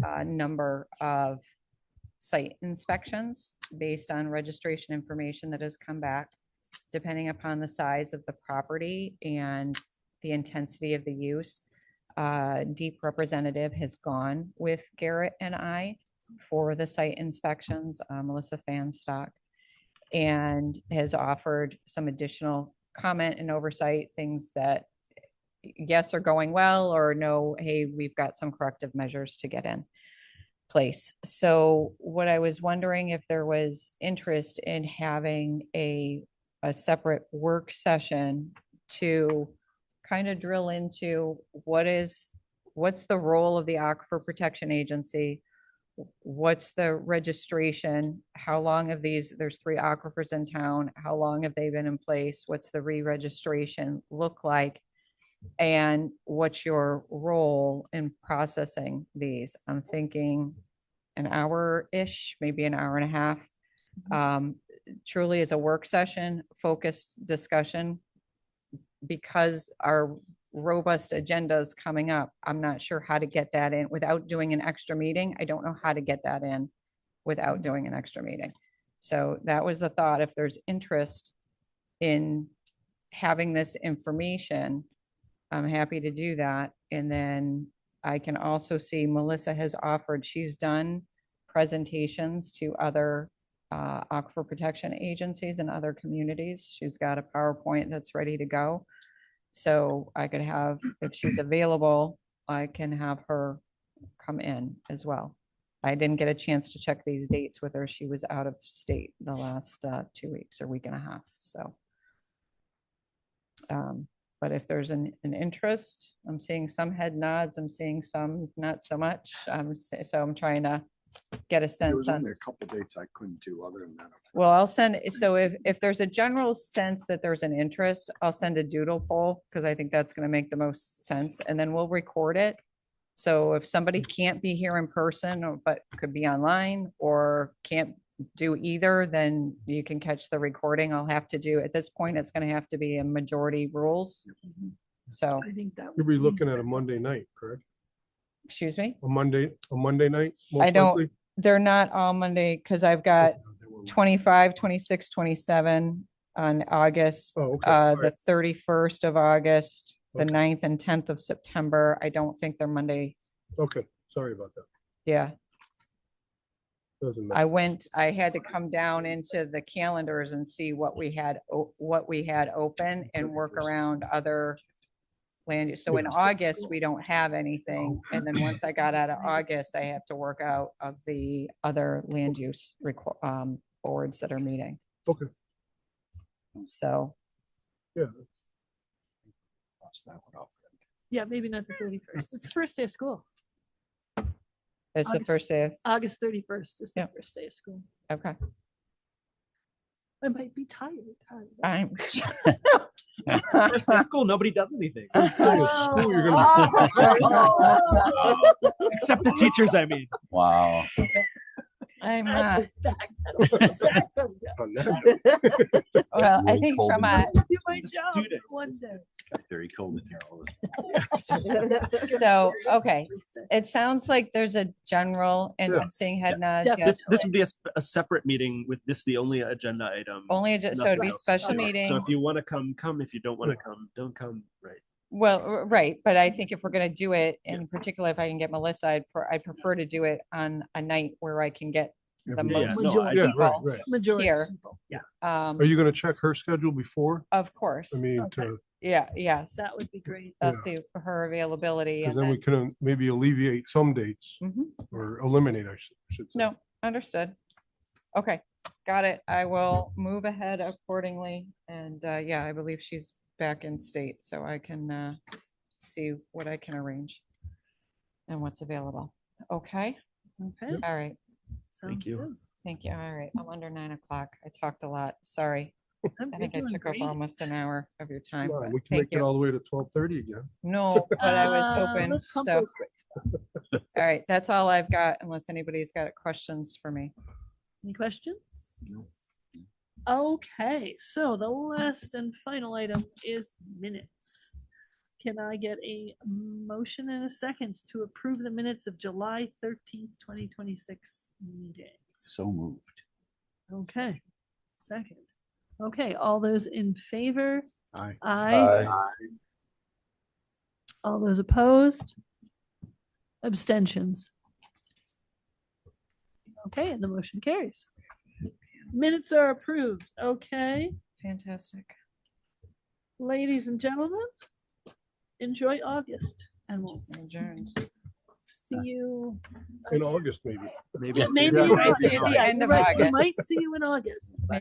a number of site inspections based on registration information that has come back, depending upon the size of the property and the intensity of the use. Deep representative has gone with Garrett and I for the site inspections, Melissa Fanstock, and has offered some additional comment and oversight, things that yes are going well, or no, hey, we've got some corrective measures to get in place. So what I was wondering if there was interest in having a separate work session to kind of drill into what's the role of the Aquifer Protection Agency, what's the registration, how long have there's 3 aquifers in town, how long have they been in place, what's the re-registration look like, And what's your role in processing these? I'm thinking an hour-ish, maybe an hour and a half. Truly is a work session, focused discussion. Because our robust agenda is coming up, I'm not sure how to get that in without doing an extra meeting. I don't know how to get that in without doing an extra meeting. So that was the thought. If there's interest in having this information, I'm happy to do that. And then I can also see Melissa has offered, she's done presentations to other aquifer protection agencies and other communities. She's got a PowerPoint that's ready to go. So I could have, if she's available, I can have her come in as well. I didn't get a chance to check these dates with her. She was out of state the last 2 weeks or week and a half. So, but if there's an interest, I'm seeing some head nods. I'm seeing some not so much. So I'm trying to get a There sense was on. only a couple dates I couldn't do other than that. Well, I'll send, so if there's a general sense that there's an interest, I'll send a doodle poll because I think that's going to make the most sense, and then we'll record it. So if somebody can't be here in person but could be online or can't do either, then you can catch the recording. I'll have to do, at this point, it's going to have to be a majority rules. So, I think that You'll would be looking at a Monday night, correct? excuse me, A Monday night? most I don't- likely? they're not all Monday because I've got 25, 26, 27 on August, Oh, okay. All the right. 31st of August, the Okay. 9th and 10th of September. I don't think they're Monday. Okay, sorry about that. Yeah, Doesn't I matter. I had to come down into the calendars and see what we had, what we had open and work around other land use. So in August, we don't have anything. And then once I got out of August, I have to work out of the other land use boards that are meeting. Okay. So, Yeah. Cross that one off. Yeah, maybe not the 31st. It's the first day of school. it's the August. first day of, August 31st is the Yeah. first day of school. okay. I might be tired. I'm. First day of school, nobody does anything. School, you're gonna Except the teachers, I mean. Wow. I'm That's not, a fact. on that. well, I Really think cold from in a, there. Do my job Students. one day. Very cold in here. all of a sudden. so, okay. It sounds like there's a general, and I'm seeing head nods. Definitely. Yes. This would be a separate meeting with this, the only agenda item. Only, so nothing it'd be else. special So meeting. if you want to come, come. If you don't want to come, don't come. Right. Well, right, but I think if we're gonna do it, in Yes. particular, if I can get Melissa, I'd prefer to do it on a night where I can get the Everybody. Yeah, most no, I- Yeah, right, people. right. Majority. Here. of people. Um, Are you gonna check her schedule before? of course, I mean, Okay. yeah, yes, That would be great. I'll Yeah. see for her availability because and then we then, can maybe alleviate some dates Mhm. or eliminate, I should say. no, understood. Okay, got it. I will move ahead accordingly. And, yeah, I believe she's back in state, so I can, see what I can arrange and what's available. Okay, Okay. all right. Sounds you. good. Thank you. All right, I'm under 9 o'clock. I talked a lot. Sorry. I You're think I doing took up great. almost an hour of your time. Come on, but we can Thank make it you. all the way to 12:30 again. No, but I was hoping, Let's pump so, those brakes. all right, that's all I've got unless anybody's got questions for me. Any questions? Okay, so the last and final item is minutes. Can I get a motion and a second to approve the minutes of July 13th, 2026 meeting? So moved. Okay, second. Okay, all those in favor? Aye. Aye. All those opposed? Abstentions? Okay, and the motion carries. Minutes are approved. Okay, Fantastic. ladies and gentlemen, enjoy August and we'll Adjourned. see you. In August, maybe. Maybe. Yeah, maybe Yeah. in Might August. see you at the Yes, end of right, we August. might see you in August. but